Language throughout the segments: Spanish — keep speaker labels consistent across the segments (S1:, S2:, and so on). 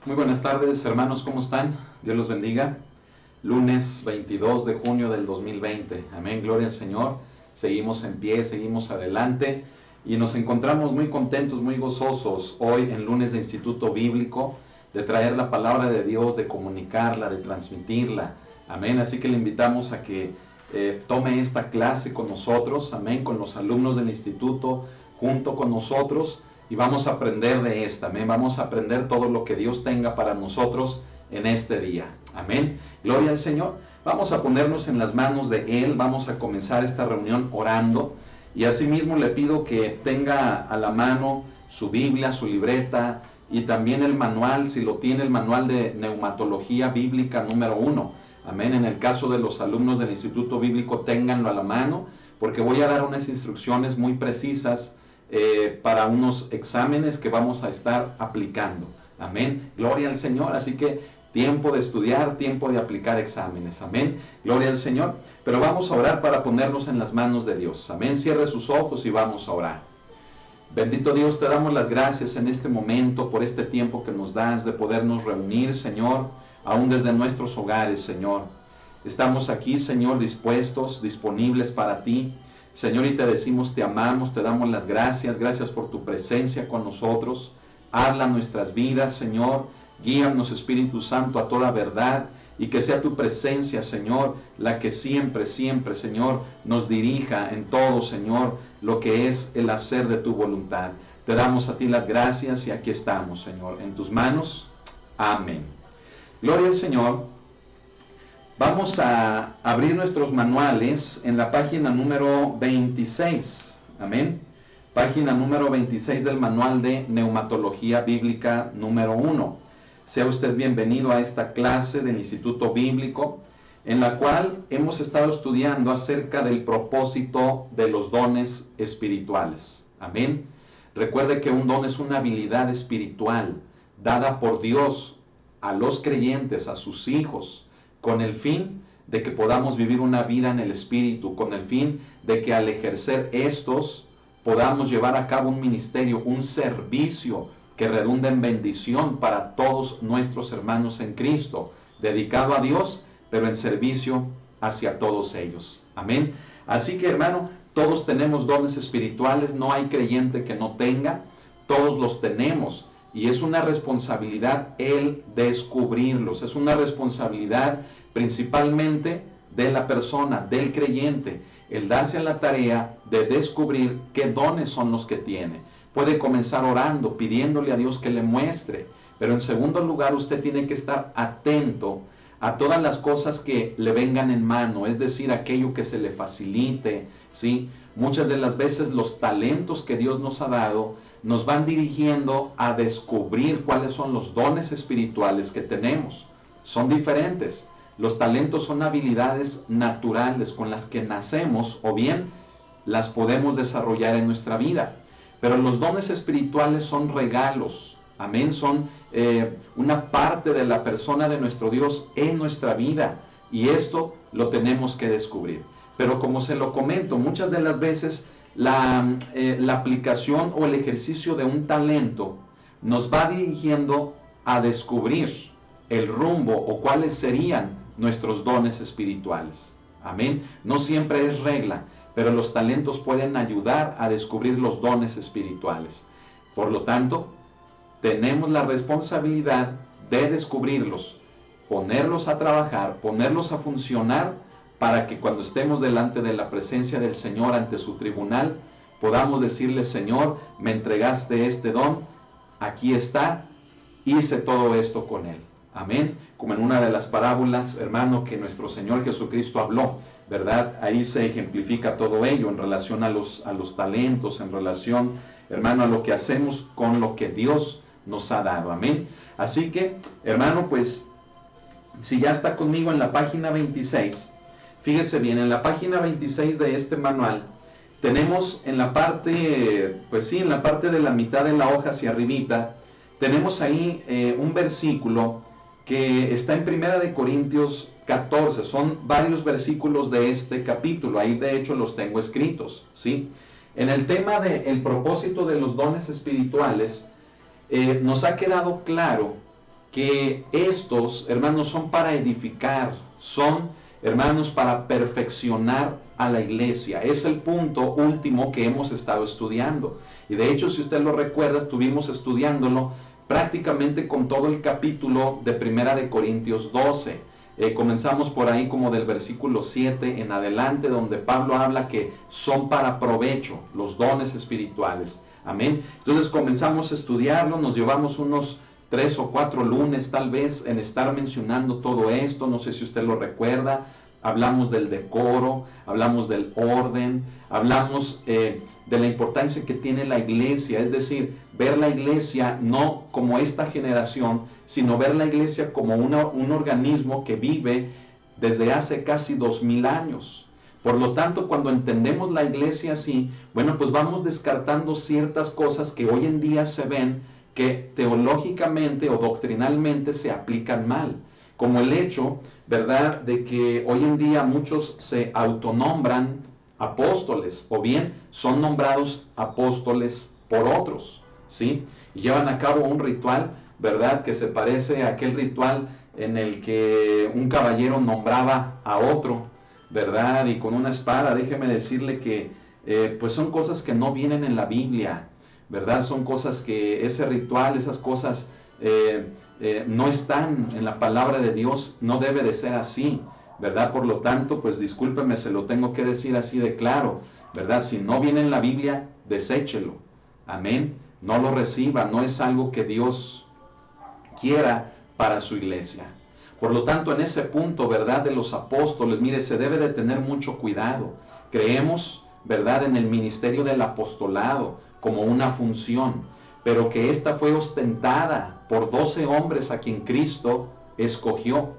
S1: Muy buenas tardes, hermanos, ¿cómo están? Dios los bendiga. Lunes 22 de junio del 2020. Amén, gloria al Señor. Seguimos en pie, seguimos adelante y nos encontramos muy contentos, muy gozosos hoy en lunes de Instituto Bíblico, de traer la palabra de Dios, de comunicarla, de transmitirla. Amén, así que le invitamos a que tome esta clase con nosotros, amén, con los alumnos del instituto, junto con nosotros. Y vamos a aprender de esta, amén. Vamos a aprender todo lo que Dios tenga para nosotros en este día. Amén. Gloria al Señor. Vamos a ponernos en las manos de Él. Vamos a comenzar esta reunión orando. Y asimismo le pido que tenga a la mano su Biblia, su libreta y también el manual, si lo tiene, el manual de Neumatología Bíblica número 1. Amén. En el caso de los alumnos del Instituto Bíblico, ténganlo a la mano, porque voy a dar unas instrucciones muy precisas para unos exámenes que vamos a estar aplicando. Amén. Gloria al Señor. Así que tiempo de estudiar, tiempo de aplicar exámenes. Amén. Gloria al Señor. Pero vamos a orar para ponernos en las manos de Dios. Amén. Cierre sus ojos y vamos a orar. Bendito Dios, te damos las gracias en este momento por este tiempo que nos das de podernos reunir, Señor, aún desde nuestros hogares, Señor. Estamos aquí, Señor, dispuestos, disponibles para ti. Señor, y te decimos, te amamos, te damos las gracias, gracias por tu presencia con nosotros. Habla nuestras vidas, Señor, guíanos, Espíritu Santo, a toda verdad, y que sea tu presencia, Señor, la que siempre, siempre, Señor, nos dirija en todo, Señor, lo que es el hacer de tu voluntad. Te damos a ti las gracias y aquí estamos, Señor, en tus manos. Amén. Gloria al Señor. Vamos a abrir nuestros manuales en la página número 26. Amén. Página número 26 del manual de Neumatología Bíblica número 1. Sea usted bienvenido a esta clase del Instituto Bíblico, en la cual hemos estado estudiando acerca del propósito de los dones espirituales. Amén. Recuerde que un don es una habilidad espiritual dada por Dios a los creyentes, a sus hijos, con el fin de que podamos vivir una vida en el Espíritu, con el fin de que al ejercer estos podamos llevar a cabo un ministerio, un servicio que redunde en bendición para todos nuestros hermanos en Cristo, dedicado a Dios, pero en servicio hacia todos ellos. Amén. Así que, hermano, todos tenemos dones espirituales, no hay creyente que no tenga, todos los tenemos. Y es una responsabilidad el descubrirlos, es una responsabilidad principalmente de la persona, del creyente, el darse a la tarea de descubrir qué dones son los que tiene. Puede comenzar orando, pidiéndole a Dios que le muestre, pero en segundo lugar usted tiene que estar atento a todas las cosas que le vengan en mano, es decir, aquello que se le facilite, ¿sí? Muchas de las veces los talentos que Dios nos ha dado nos van dirigiendo a descubrir cuáles son los dones espirituales que tenemos. Son diferentes. Los talentos son habilidades naturales con las que nacemos o bien las podemos desarrollar en nuestra vida. Pero los dones espirituales son regalos. Amén. Son una parte de la persona de nuestro Dios en nuestra vida. Y esto lo tenemos que descubrir. Pero como se lo comento, muchas de las veces la aplicación o el ejercicio de un talento nos va dirigiendo a descubrir el rumbo o cuáles serían nuestros dones espirituales. Amén. No siempre es regla, pero los talentos pueden ayudar a descubrir los dones espirituales. Por lo tanto, tenemos la responsabilidad de descubrirlos, ponerlos a trabajar, ponerlos a funcionar, para que cuando estemos delante de la presencia del Señor ante su tribunal, podamos decirle: Señor, me entregaste este don, aquí está, hice todo esto con él. Amén. Como en una de las parábolas, hermano, que nuestro Señor Jesucristo habló, ¿verdad? Ahí se ejemplifica todo ello en relación a los talentos, en relación, hermano, a lo que hacemos con lo que Dios nos ha dado. Amén. Así que, hermano, pues, si ya está conmigo en la página 26, fíjese bien, en la página 26 de este manual, tenemos en la parte, pues sí, en la parte de la mitad de la hoja hacia arribita, tenemos ahí un versículo que está en 1 Corintios 14, son varios versículos de este capítulo, ahí de hecho los tengo escritos, ¿sí? En el tema del propósito de los dones espirituales, nos ha quedado claro que estos, hermanos, son para edificar, son, hermanos, para perfeccionar a la iglesia. Es el punto último que hemos estado estudiando. Y de hecho, si usted lo recuerda, estuvimos estudiándolo prácticamente con todo el capítulo de Primera de Corintios 12. Comenzamos por ahí como del versículo 7 en adelante, donde Pablo habla que son para provecho los dones espirituales. Amén. Entonces comenzamos a estudiarlo, nos llevamos unos 3 o 4 lunes tal vez en estar mencionando todo esto. No sé si usted lo recuerda. Hablamos del decoro, hablamos del orden, hablamos de la importancia que tiene la iglesia, es decir, ver la iglesia no como esta generación, sino ver la iglesia como un organismo que vive desde hace casi 2000 años. Por lo tanto, cuando entendemos la iglesia así, bueno, pues vamos descartando ciertas cosas que hoy en día se ven que teológicamente o doctrinalmente se aplican mal. Como el hecho, ¿verdad?, de que hoy en día muchos se autonombran apóstoles, o bien son nombrados apóstoles por otros, ¿sí? Y llevan a cabo un ritual, ¿verdad?, que se parece a aquel ritual en el que un caballero nombraba a otro, ¿verdad?, y con una espada. Déjeme decirle que pues son cosas que no vienen en la Biblia, ¿verdad? Son cosas que ese ritual, esas cosas no están en la palabra de Dios, no debe de ser así, ¿verdad? Por lo tanto, pues discúlpeme, se lo tengo que decir así de claro, ¿verdad? Si no viene en la Biblia, deséchelo, amén, no lo reciba, no es algo que Dios quiera para su iglesia. Por lo tanto, en ese punto, ¿verdad?, de los apóstoles, mire, se debe de tener mucho cuidado. Creemos, ¿verdad?, en el ministerio del apostolado como una función, pero que ésta fue ostentada por 12 hombres a quien Cristo escogió.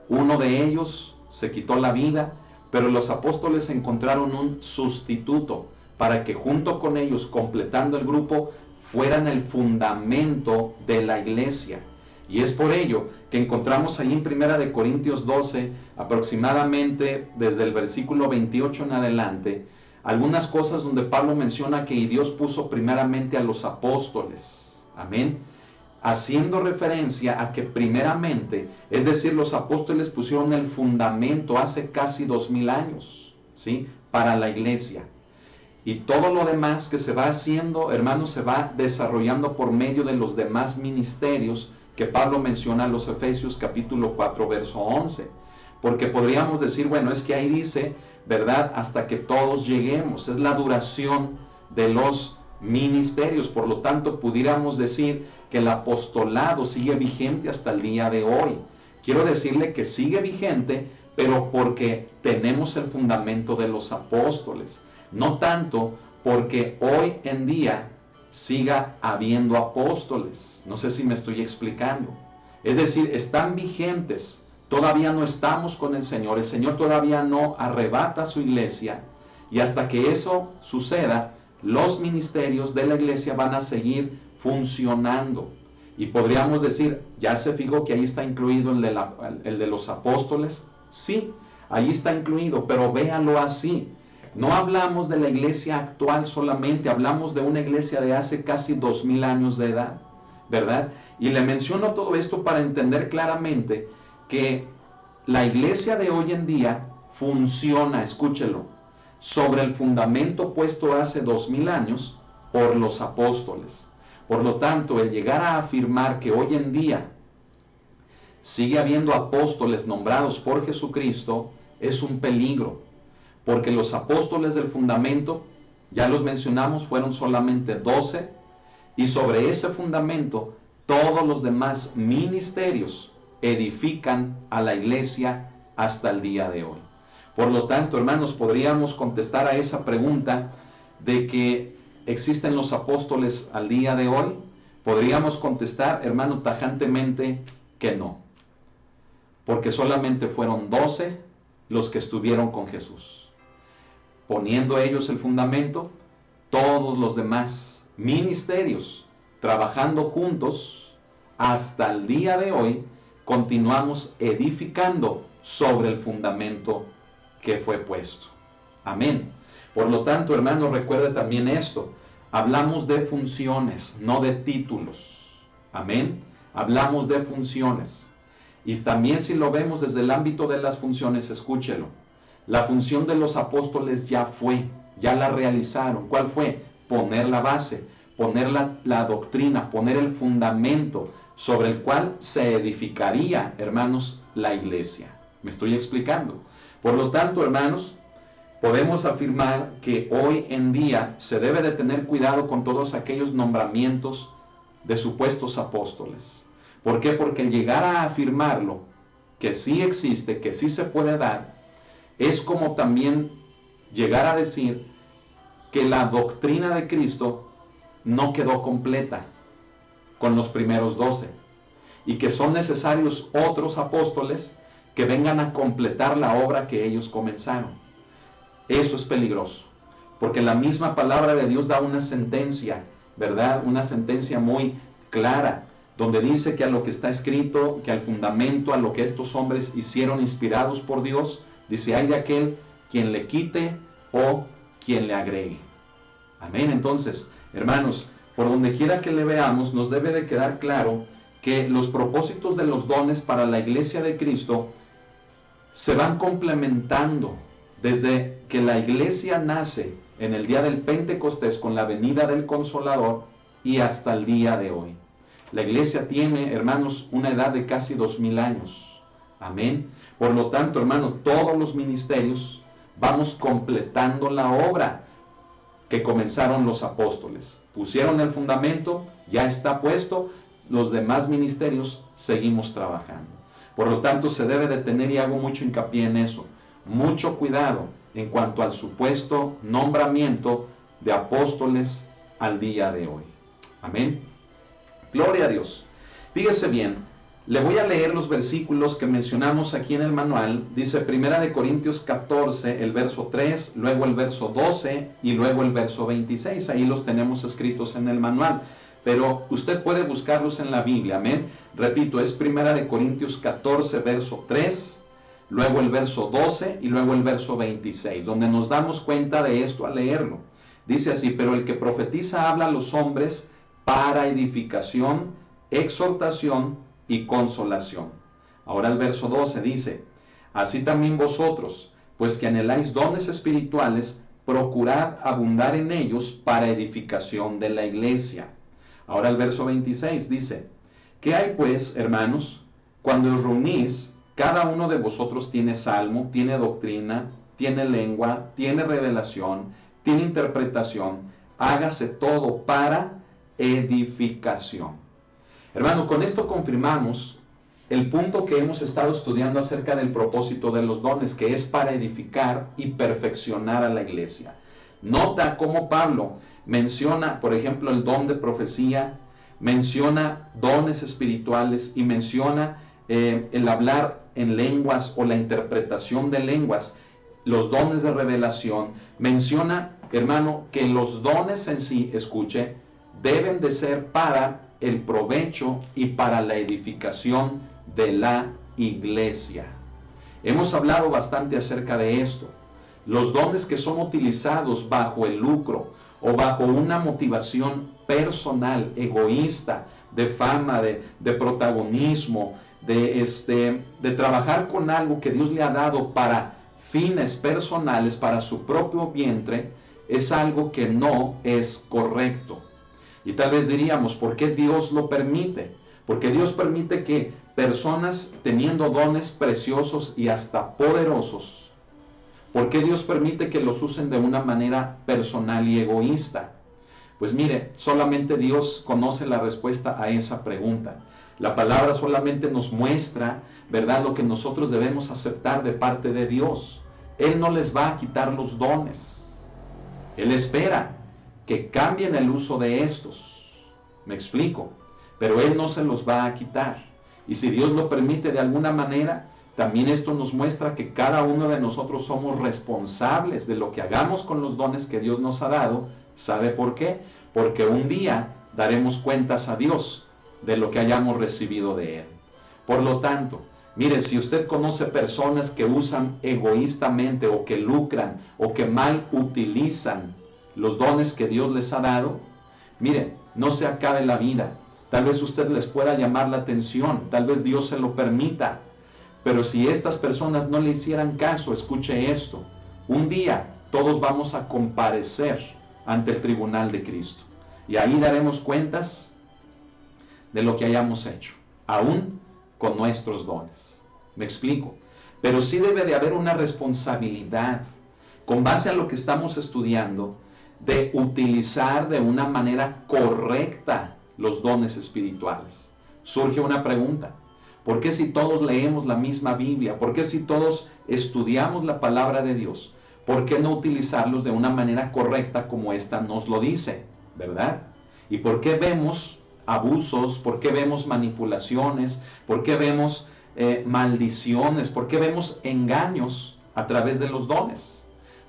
S1: Uno de ellos se quitó la vida, pero los apóstoles encontraron un sustituto para que junto con ellos, completando el grupo, fueran el fundamento de la iglesia. Y es por ello que encontramos ahí en Primera de Corintios 12, aproximadamente desde el versículo 28 en adelante, algunas cosas donde Pablo menciona que Dios puso primeramente a los apóstoles, amén, haciendo referencia a que primeramente, es decir, los apóstoles pusieron el fundamento hace casi 2000 años, ¿sí?, para la iglesia. Y todo lo demás que se va haciendo, hermanos, se va desarrollando por medio de los demás ministerios que Pablo menciona en los Efesios capítulo 4, verso 11. Porque podríamos decir, bueno, es que ahí dice, ¿verdad?, hasta que todos lleguemos. Es la duración de los ministerios. Por lo tanto, pudiéramos decir que el apostolado sigue vigente hasta el día de hoy. Quiero decirle que sigue vigente, pero porque tenemos el fundamento de los apóstoles. No tanto porque hoy en día siga habiendo apóstoles. No sé si me estoy explicando. Es decir, están vigentes. Todavía no estamos con el Señor todavía no arrebata su iglesia, y hasta que eso suceda, los ministerios de la iglesia van a seguir funcionando. Y podríamos decir, ¿ya se fijó que ahí está incluido el de los apóstoles? Sí, ahí está incluido, pero véalo así. No hablamos de la iglesia actual solamente, hablamos de una iglesia de hace casi 2000 años de edad, ¿verdad? Y le menciono todo esto para entender claramente que la iglesia de hoy en día funciona, escúchelo, sobre el fundamento puesto hace 2000 años por los apóstoles. Por lo tanto, el llegar a afirmar que hoy en día sigue habiendo apóstoles nombrados por Jesucristo es un peligro, porque los apóstoles del fundamento, ya los mencionamos, fueron solamente 12, y sobre ese fundamento todos los demás ministerios edifican a la iglesia hasta el día de hoy. Por lo tanto, hermanos, podríamos contestar a esa pregunta de que existen los apóstoles al día de hoy. Podríamos contestar, hermano, tajantemente que no, porque solamente fueron 12 los que estuvieron con Jesús. Poniendo ellos el fundamento, todos los demás ministerios trabajando juntos hasta el día de hoy, continuamos edificando sobre el fundamento que fue puesto. Amén. Por lo tanto, hermano, recuerde también esto. Hablamos de funciones, no de títulos. Amén. hablamos de funciones. Y también si lo vemos desde el ámbito de las funciones, escúchelo. La función de los apóstoles ya fue, ya la realizaron. ¿Cuál fue? Poner la base, poner la doctrina, poner el fundamento sobre el cual se edificaría, hermanos, la iglesia. ¿Me estoy explicando? Por lo tanto, hermanos, podemos afirmar que hoy en día se debe de tener cuidado con todos aquellos nombramientos de supuestos apóstoles. ¿Por qué? Porque el llegar a afirmarlo, que sí existe, que sí se puede dar, es como también llegar a decir que la doctrina de Cristo no quedó completa con los primeros 12 y que son necesarios otros apóstoles que vengan a completar la obra que ellos comenzaron. Eso es peligroso, porque la misma palabra de Dios da una sentencia, ¿verdad? Una sentencia muy clara, donde dice que a lo que está escrito, que al fundamento, a lo que estos hombres hicieron inspirados por Dios, dice, hay de aquel quien le quite o quien le agregue. Amén. Entonces, hermanos, por donde quiera que le veamos, nos debe de quedar claro que los propósitos de los dones para la iglesia de Cristo se van complementando desde que la iglesia nace en el día del Pentecostés con la venida del Consolador y hasta el día de hoy. La iglesia tiene, hermanos, una edad de casi 2000 años. Amén. Por lo tanto, hermanos, todos los ministerios vamos completando la obra que comenzaron los apóstoles. Pusieron el fundamento, ya está puesto, los demás ministerios seguimos trabajando. Por lo tanto, se debe de tener, y hago mucho hincapié en eso, mucho cuidado en cuanto al supuesto nombramiento de apóstoles al día de hoy. Amén. Gloria a Dios. Fíjese bien, le voy a leer los versículos que mencionamos aquí en el manual. Dice 1 Corintios 14, el verso 3, luego el verso 12 y luego el verso 26. Ahí los tenemos escritos en el manual, pero usted puede buscarlos en la Biblia. Amén. Repito, es 1 Corintios 14, verso 3, luego el verso 12 y luego el verso 26, donde nos damos cuenta de esto al leerlo. Dice así, pero el que profetiza habla a los hombres para edificación, exhortación y consolación. Ahora el verso 12 dice, así también vosotros, pues que anheláis dones espirituales, procurad abundar en ellos para edificación de la iglesia. Ahora el verso 26 dice, ¿qué hay pues, hermanos? Cuando os reunís, cada uno de vosotros tiene salmo, tiene doctrina, tiene lengua, tiene revelación, tiene interpretación, hágase todo para edificación. Hermano, con esto confirmamos el punto que hemos estado estudiando acerca del propósito de los dones, que es para edificar y perfeccionar a la iglesia. Nota cómo Pablo menciona, por ejemplo, el don de profecía, menciona dones espirituales y menciona el hablar en lenguas o la interpretación de lenguas, los dones de revelación. Menciona, hermano, que los dones en sí, escuche, deben de ser para el provecho y para la edificación de la iglesia. Hemos hablado bastante acerca de esto. Los dones que son utilizados bajo el lucro o bajo una motivación personal, egoísta, de fama, de protagonismo, de trabajar con algo que Dios le ha dado para fines personales, para su propio vientre, es algo que no es correcto. Y tal vez diríamos, ¿por qué Dios lo permite? Porque Dios permite que personas teniendo dones preciosos y hasta poderosos, ¿por qué Dios permite que los usen de una manera personal y egoísta? Pues mire, solamente Dios conoce la respuesta a esa pregunta. La palabra solamente nos muestra, ¿verdad?, lo que nosotros debemos aceptar de parte de Dios. Él no les va a quitar los dones. Él espera que cambien el uso de estos. Me explico. Pero Él no se los va a quitar. Y si Dios lo permite de alguna manera, también esto nos muestra que cada uno de nosotros somos responsables de lo que hagamos con los dones que Dios nos ha dado. ¿Sabe por qué? Porque un día daremos cuentas a Dios de lo que hayamos recibido de Él. Por lo tanto, mire, si usted conoce personas que usan egoístamente o que lucran o que mal utilizan los dones que Dios les ha dado, mire, no se acabe la vida. Tal vez usted les pueda llamar la atención, tal vez Dios se lo permita. Pero si estas personas no le hicieran caso, escuche esto, un día todos vamos a comparecer ante el tribunal de Cristo. Y ahí daremos cuentas de lo que hayamos hecho, aún con nuestros dones. ¿Me explico? Pero sí debe de haber una responsabilidad, con base a lo que estamos estudiando, de utilizar de una manera correcta los dones espirituales. Surge una pregunta: ¿por qué si todos leemos la misma Biblia? ¿Por qué si todos estudiamos la palabra de Dios? ¿Por qué no utilizarlos de una manera correcta como esta nos lo dice? ¿Verdad? ¿Y por qué vemos abusos? ¿Por qué vemos manipulaciones? ¿Por qué vemos maldiciones? ¿Por qué vemos engaños a través de los dones?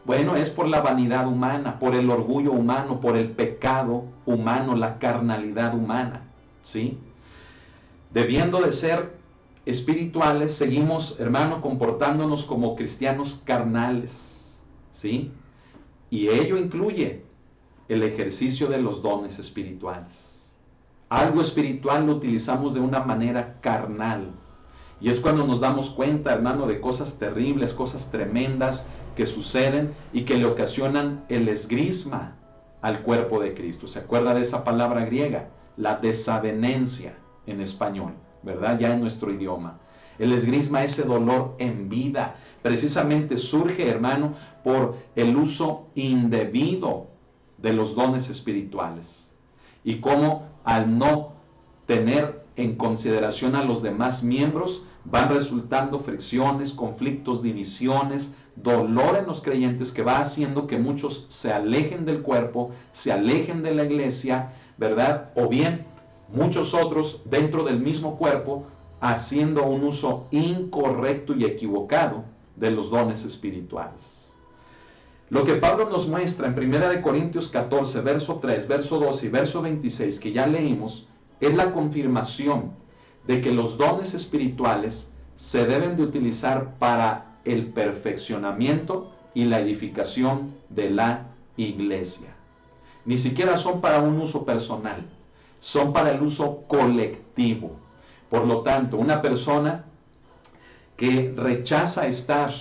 S1: Bueno, es por la vanidad humana, por el orgullo humano, por el pecado humano, la carnalidad humana, ¿sí? Debiendo de ser espirituales, seguimos, hermano, comportándonos como cristianos carnales, ¿sí? Y ello incluye el ejercicio de los dones espirituales. Algo espiritual lo utilizamos de una manera carnal. Y es cuando nos damos cuenta, hermano, de cosas terribles, cosas tremendas que suceden y que le ocasionan el esgrisma al cuerpo de Cristo. ¿Se acuerda de esa palabra griega? La desavenencia en español, ¿verdad? Ya en nuestro idioma. El esgrisma, ese dolor en vida, precisamente surge, hermano, por el uso indebido de los dones espirituales. Y cómo al no tener en consideración a los demás miembros, van resultando fricciones, conflictos, divisiones, dolor en los creyentes que va haciendo que muchos se alejen del cuerpo, se alejen de la iglesia, ¿verdad? O bien muchos otros dentro del mismo cuerpo haciendo un uso incorrecto y equivocado de los dones espirituales. Lo que Pablo nos muestra en 1 Corintios 14, verso 3, verso 12 y verso 26, que ya leímos, es la confirmación de que los dones espirituales se deben de utilizar para el perfeccionamiento y la edificación de la iglesia. Ni siquiera son para un uso personal, son para el uso colectivo. Por lo tanto, una persona que rechaza estar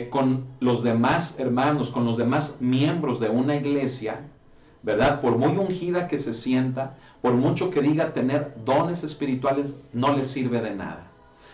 S1: con los demás hermanos, con los demás miembros de una iglesia, ¿verdad? Por muy ungida que se sienta, por mucho que diga tener dones espirituales, no le sirve de nada.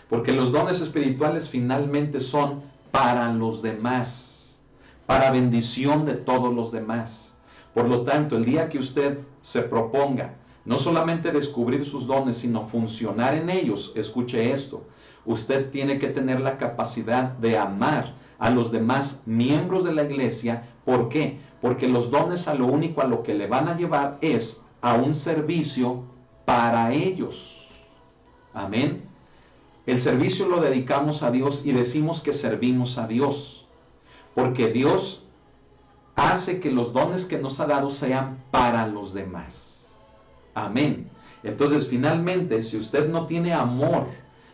S1: Porque los dones espirituales finalmente son para los demás, para bendición de todos los demás. Por lo tanto, el día que usted se proponga no solamente descubrir sus dones, sino funcionar en ellos, escuche esto, usted tiene que tener la capacidad de amar a los demás miembros de la iglesia. ¿Por qué? Porque los dones a lo único a lo que le van a llevar es a un servicio para ellos. Amén. El servicio lo dedicamos a Dios y decimos que servimos a Dios, porque Dios hace que los dones que nos ha dado sean para los demás. Amén. Entonces, finalmente, si usted no tiene amor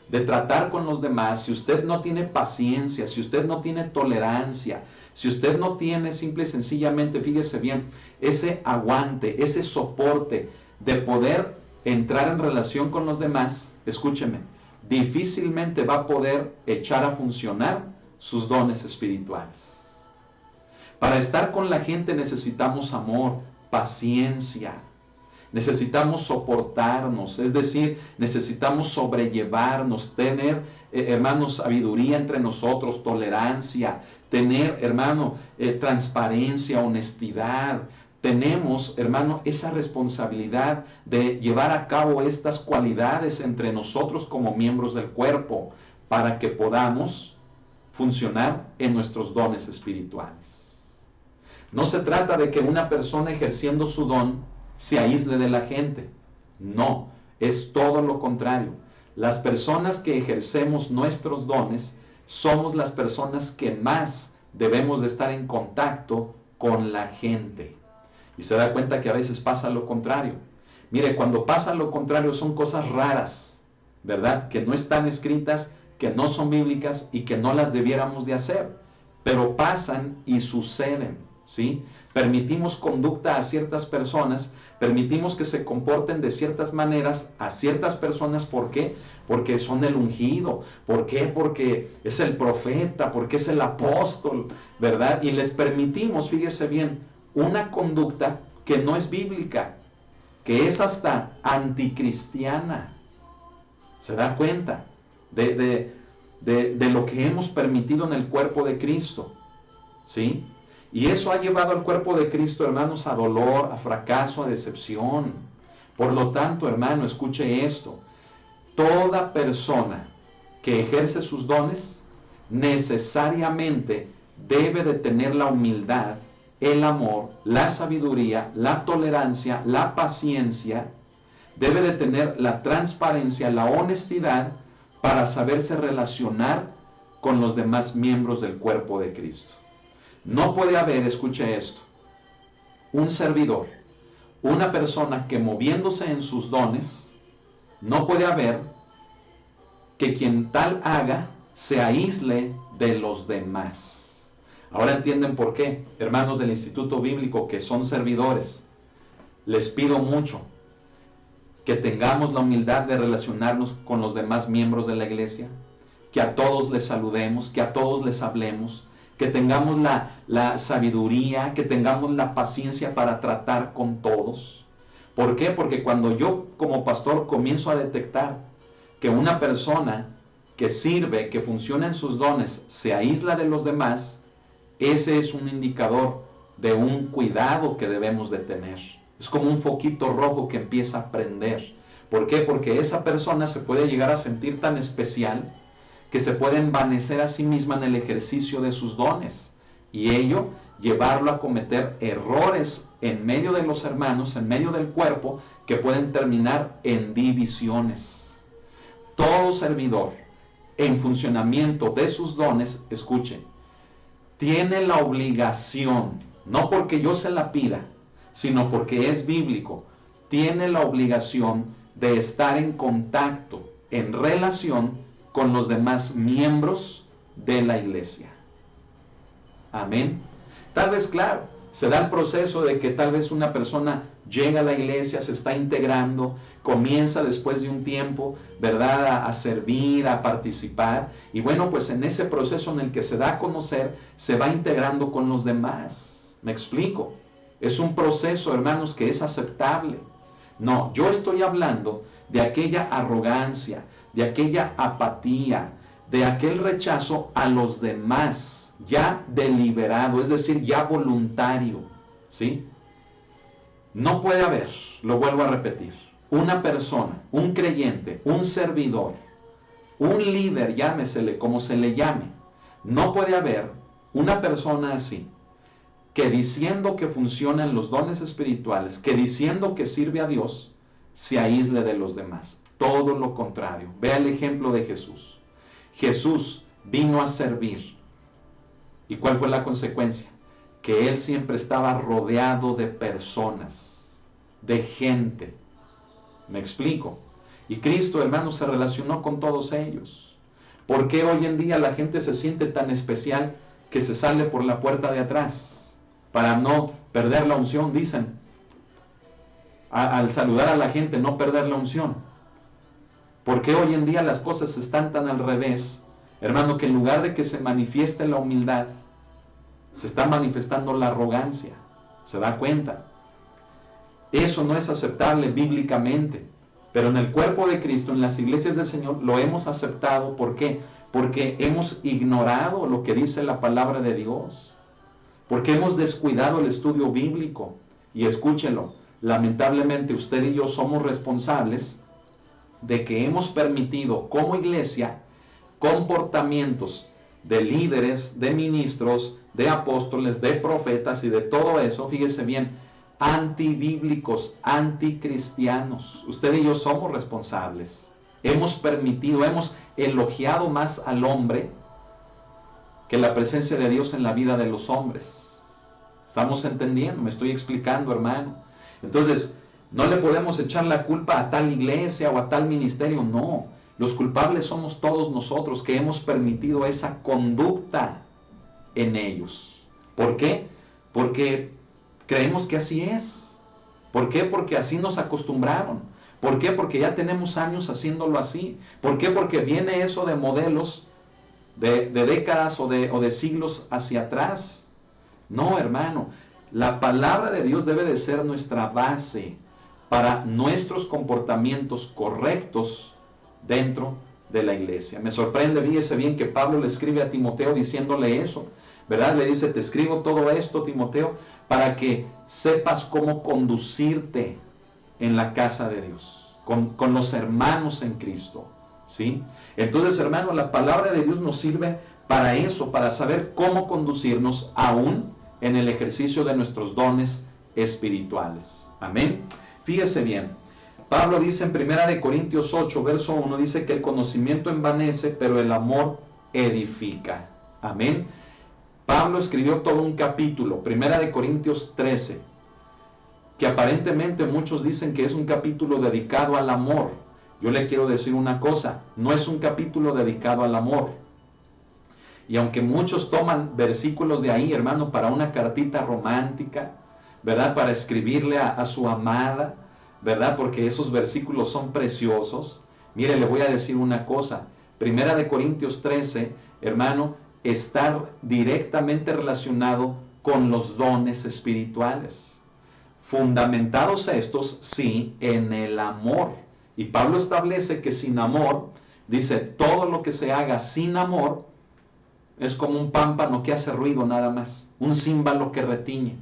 S1: de tratar con los demás, si usted no tiene paciencia, si usted no tiene tolerancia, si usted no tiene simple y sencillamente, fíjese bien, ese aguante, ese soporte de poder entrar en relación con los demás, escúcheme, difícilmente va a poder echar a funcionar sus dones espirituales. Para estar con la gente necesitamos amor, paciencia, necesitamos soportarnos, es decir, necesitamos sobrellevarnos, tener, hermanos, sabiduría entre nosotros, tolerancia, tener, hermano, transparencia, honestidad. Tenemos, hermano, esa responsabilidad de llevar a cabo estas cualidades entre nosotros como miembros del cuerpo para que podamos funcionar en nuestros dones espirituales. No se trata de que una persona ejerciendo su don se aísle de la gente. No, es todo lo contrario. Las personas que ejercemos nuestros dones somos las personas que más debemos de estar en contacto con la gente. Y se da cuenta que a veces pasa lo contrario. Mire, cuando pasa lo contrario son cosas raras, ¿verdad? Que no están escritas, que no son bíblicas y que no las debiéramos de hacer. Pero pasan y suceden. ¿sí? Permitimos conducta a ciertas personas, permitimos que se comporten de ciertas maneras a ciertas personas. ¿Por qué? Porque son el ungido. ¿Por qué? Porque es el profeta, porque es el apóstol, ¿verdad? Y les permitimos, fíjese bien, una conducta que no es bíblica, que es hasta anticristiana. ¿Se da cuenta de lo que hemos permitido en el cuerpo de Cristo? ¿Sí? Y eso ha llevado al cuerpo de Cristo, hermanos, a dolor, a fracaso, a decepción. Por lo tanto, hermano, escuche esto. Toda persona que ejerce sus dones necesariamente debe de tener la humildad, el amor, la sabiduría, la tolerancia, la paciencia. Debe de tener la transparencia, la honestidad para saberse relacionar con los demás miembros del cuerpo de Cristo. No puede haber, escuche esto, un servidor, una persona que moviéndose en sus dones, no puede haber que quien tal haga se aísle de los demás. Ahora entienden por qué, hermanos del Instituto Bíblico que son servidores. Les pido mucho que tengamos la humildad de relacionarnos con los demás miembros de la iglesia, que a todos les saludemos, que a todos les hablemos, que tengamos la sabiduría, que tengamos la paciencia para tratar con todos. ¿Por qué? Porque cuando yo como pastor comienzo a detectar que una persona que sirve, que funciona en sus dones, se aísla de los demás, ese es un indicador de un cuidado que debemos de tener. Es como un foquito rojo que empieza a prender. ¿Por qué? Porque esa persona se puede llegar a sentir tan especial que se puede envanecer a sí misma en el ejercicio de sus dones, y ello llevarlo a cometer errores en medio de los hermanos, en medio del cuerpo, que pueden terminar en divisiones. Todo servidor en funcionamiento de sus dones, escuchen, tiene la obligación, no porque yo se la pida, sino porque es bíblico, tiene la obligación de estar en contacto, en relación con los demás miembros de la iglesia. Amén. Tal vez, claro, se da el proceso de que tal vez una persona llega a la iglesia, se está integrando, comienza después de un tiempo, ¿verdad?, a servir, a participar, y bueno, pues en ese proceso en el que se da a conocer, se va integrando con los demás. ¿Me explico? Es un proceso, hermanos, que es aceptable. No, yo estoy hablando de aquella arrogancia, de aquella apatía, de aquel rechazo a los demás, ya deliberado, es decir, ya voluntario, ¿sí? No puede haber, lo vuelvo a repetir, una persona, un creyente, un servidor, un líder, llámesele como se le llame, no puede haber una persona así, que diciendo que funcionan los dones espirituales, que diciendo que sirve a Dios, se aísle de los demás. Todo lo contrario. Vea el ejemplo de Jesús. Jesús vino a servir. ¿Y cuál fue la consecuencia? Que Él siempre estaba rodeado de personas, de gente. ¿Me explico? Y Cristo, hermano, se relacionó con todos ellos. ¿Por qué hoy en día la gente se siente tan especial que se sale por la puerta de atrás? Para no perder la unción, dicen. Al saludar a la gente, no perder la unción. ¿Por qué hoy en día las cosas están tan al revés? Hermano, que en lugar de que se manifieste la humildad, se está manifestando la arrogancia. ¿Se da cuenta? Eso no es aceptable bíblicamente. Pero en el cuerpo de Cristo, en las iglesias del Señor, lo hemos aceptado. ¿Por qué? Porque hemos ignorado lo que dice la palabra de Dios. Porque hemos descuidado el estudio bíblico. Y escúchenlo, lamentablemente usted y yo somos responsables de que hemos permitido como iglesia comportamientos de líderes, de ministros, de apóstoles, de profetas y de todo eso, fíjese bien, antibíblicos, anticristianos. Usted y yo somos responsables. Hemos permitido, hemos elogiado más al hombre que la presencia de Dios en la vida de los hombres. ¿Estamos entendiendo? Me estoy explicando, hermano. Entonces, no le podemos echar la culpa a tal iglesia o a tal ministerio, no. Los culpables somos todos nosotros que hemos permitido esa conducta en ellos. ¿Por qué? porque creemos que así es. ¿Por qué? Porque así nos acostumbraron. ¿Por qué? Porque ya tenemos años haciéndolo así. ¿Por qué? Porque viene eso de modelos de décadas o de siglos hacia atrás. No, hermano, la palabra de Dios debe de ser nuestra base para nuestros comportamientos correctos dentro de la iglesia. Me sorprende, fíjese bien, que Pablo le escribe a Timoteo diciéndole eso, ¿verdad? Le dice, te escribo todo esto, Timoteo, para que sepas cómo conducirte en la casa de Dios, con los hermanos en Cristo, ¿sí? Entonces, hermano, la palabra de Dios nos sirve para eso, para saber cómo conducirnos aún en el ejercicio de nuestros dones espirituales. Amén. Fíjese bien, Pablo dice en 1 Corintios 8, verso 1, dice que el conocimiento envanece, pero el amor edifica. Amén. Pablo escribió todo un capítulo, 1 Corintios 13, que aparentemente muchos dicen que es un capítulo dedicado al amor. Yo le quiero decir una cosa, no es un capítulo dedicado al amor. Y aunque muchos toman versículos de ahí, hermano, para una cartita romántica, ¿verdad? Para escribirle a su amada, ¿verdad? Porque esos versículos son preciosos. Mire, le voy a decir una cosa. 1 Corintios 13, hermano, está directamente relacionado con los dones espirituales. Fundamentados estos, sí, en el amor. Y Pablo establece que sin amor, dice, todo lo que se haga sin amor es como un pámpano que hace ruido nada más, un címbalo que retiñe,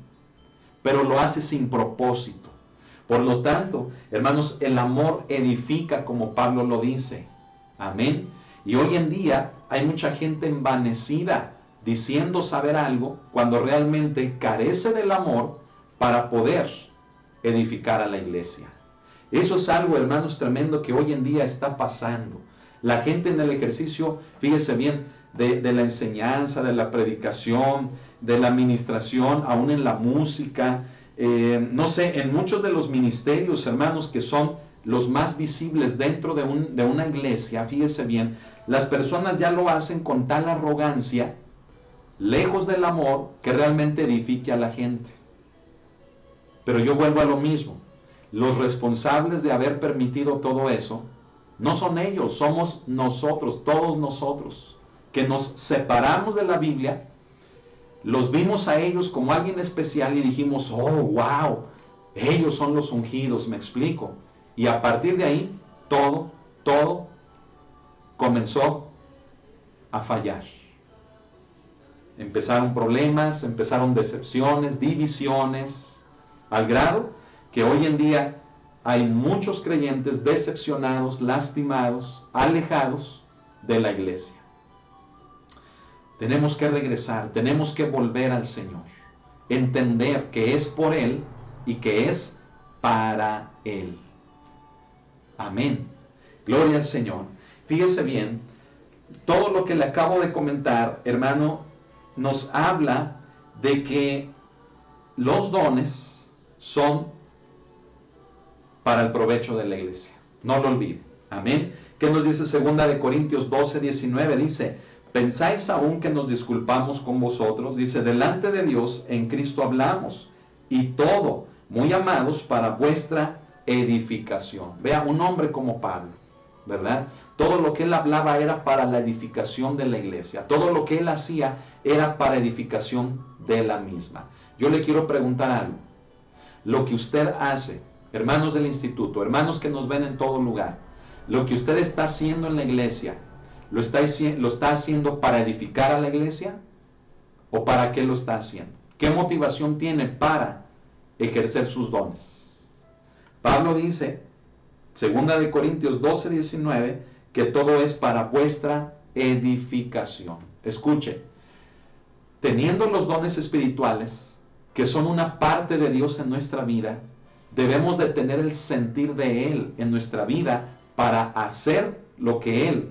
S1: pero lo hace sin propósito. Por lo tanto, hermanos, el amor edifica, como Pablo lo dice. Amén. Y hoy en día hay mucha gente envanecida diciendo saber algo cuando realmente carece del amor para poder edificar a la iglesia. Eso es algo, hermanos, tremendo que hoy en día está pasando. La gente en el ejercicio, fíjese bien, de la enseñanza, de la predicación, de la administración, aún en la música, no sé, en muchos de los ministerios, hermanos, que son los más visibles dentro de una iglesia, fíjese bien, las personas ya lo hacen con tal arrogancia, lejos del amor, que realmente edifique a la gente. Pero yo vuelvo a lo mismo, los responsables de haber permitido todo eso, no son ellos, somos nosotros, todos nosotros, que nos separamos de la Biblia, los vimos a ellos como alguien especial y dijimos, oh, wow, ellos son los ungidos, me explico. Y a partir de ahí, todo comenzó a fallar. Empezaron problemas, empezaron decepciones, divisiones, al grado que hoy en día hay muchos creyentes decepcionados, lastimados, alejados de la iglesia. Tenemos que regresar, tenemos que volver al Señor, entender que es por Él y que es para Él. Amén. Gloria al Señor. Fíjese bien, todo lo que le acabo de comentar, hermano, nos habla de que los dones son para el provecho de la iglesia. No lo olvide. Amén. ¿Qué nos dice 2 Corintios 12, 19? Dice, ¿pensáis aún que nos disculpamos con vosotros? Dice, delante de Dios en Cristo hablamos, y todo, muy amados, para vuestra edificación. Vea, un hombre como Pablo, ¿verdad? Todo lo que él hablaba era para la edificación de la iglesia. Todo lo que él hacía era para edificación de la misma. Yo le quiero preguntar algo. Lo que usted hace, hermanos del instituto, hermanos que nos ven en todo lugar, lo que usted está haciendo en la iglesia, ¿lo está haciendo para edificar a la iglesia? ¿O para qué lo está haciendo? ¿Qué motivación tiene para ejercer sus dones? Pablo dice, 2 Corintios 12, 19, que todo es para vuestra edificación. Escuche, teniendo los dones espirituales, que son una parte de Dios en nuestra vida, debemos de tener el sentir de Él en nuestra vida para hacer lo que Él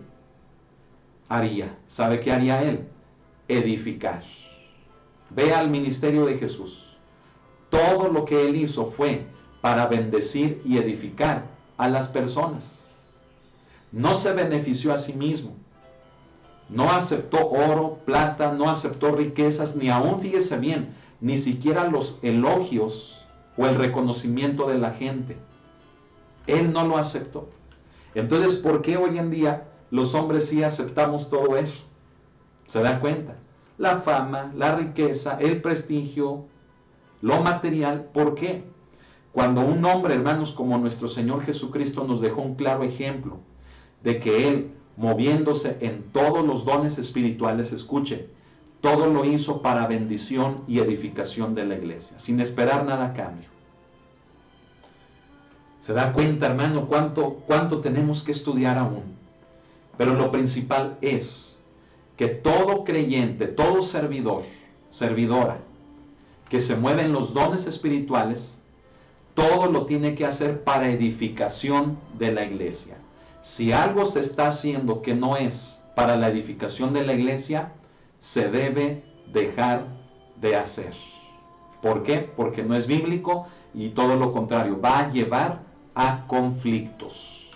S1: haría. ¿Sabe qué haría Él? Edificar. Vea al ministerio de Jesús. Todo lo que Él hizo fue para bendecir y edificar a las personas. No se benefició a sí mismo. No aceptó oro, plata, no aceptó riquezas, ni aún, fíjese bien, ni siquiera los elogios o el reconocimiento de la gente. Él no lo aceptó. Entonces, ¿por qué hoy en día los hombres sí aceptamos todo eso? ¿Se da cuenta? La fama, la riqueza, el prestigio, lo material. ¿Por qué? Cuando un hombre, hermanos, como nuestro Señor Jesucristo nos dejó un claro ejemplo de que Él, moviéndose en todos los dones espirituales, escuche, todo lo hizo para bendición y edificación de la iglesia, sin esperar nada a cambio. ¿Se da cuenta, hermano, cuánto tenemos que estudiar aún? Pero lo principal es que todo creyente, todo servidor, servidora, que se mueve en los dones espirituales, todo lo tiene que hacer para edificación de la iglesia. Si algo se está haciendo que no es para la edificación de la iglesia, se debe dejar de hacer. ¿Por qué? Porque no es bíblico y todo lo contrario, va a llevar a conflictos.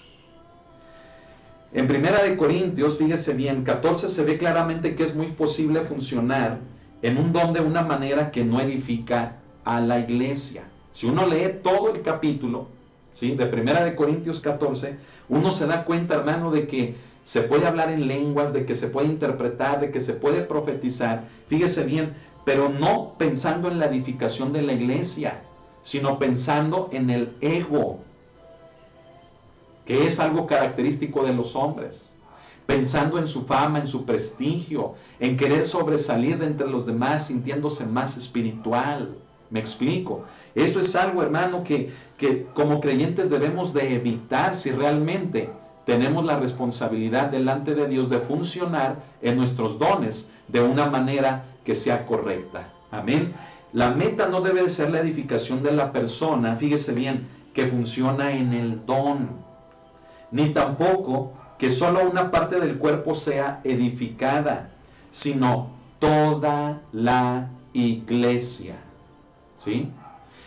S1: En 1 Corintios, fíjese bien, 14 se ve claramente que es muy posible funcionar en un don de una manera que no edifica a la iglesia. Si uno lee todo el capítulo, ¿sí?, de 1 Corintios 14, uno se da cuenta, hermano, de que se puede hablar en lenguas, de que se puede interpretar, de que se puede profetizar, fíjese bien, pero no pensando en la edificación de la iglesia, sino pensando en el ego, que es algo característico de los hombres, pensando en su fama, en su prestigio, en querer sobresalir de entre los demás, sintiéndose más espiritual. ¿Me explico? Eso es algo, hermano, que como creyentes debemos de evitar si realmente tenemos la responsabilidad delante de Dios de funcionar en nuestros dones de una manera que sea correcta. Amén. La meta no debe de ser la edificación de la persona, fíjese bien, que funciona en el don, ni tampoco que solo una parte del cuerpo sea edificada, sino toda la iglesia. ¿Sí?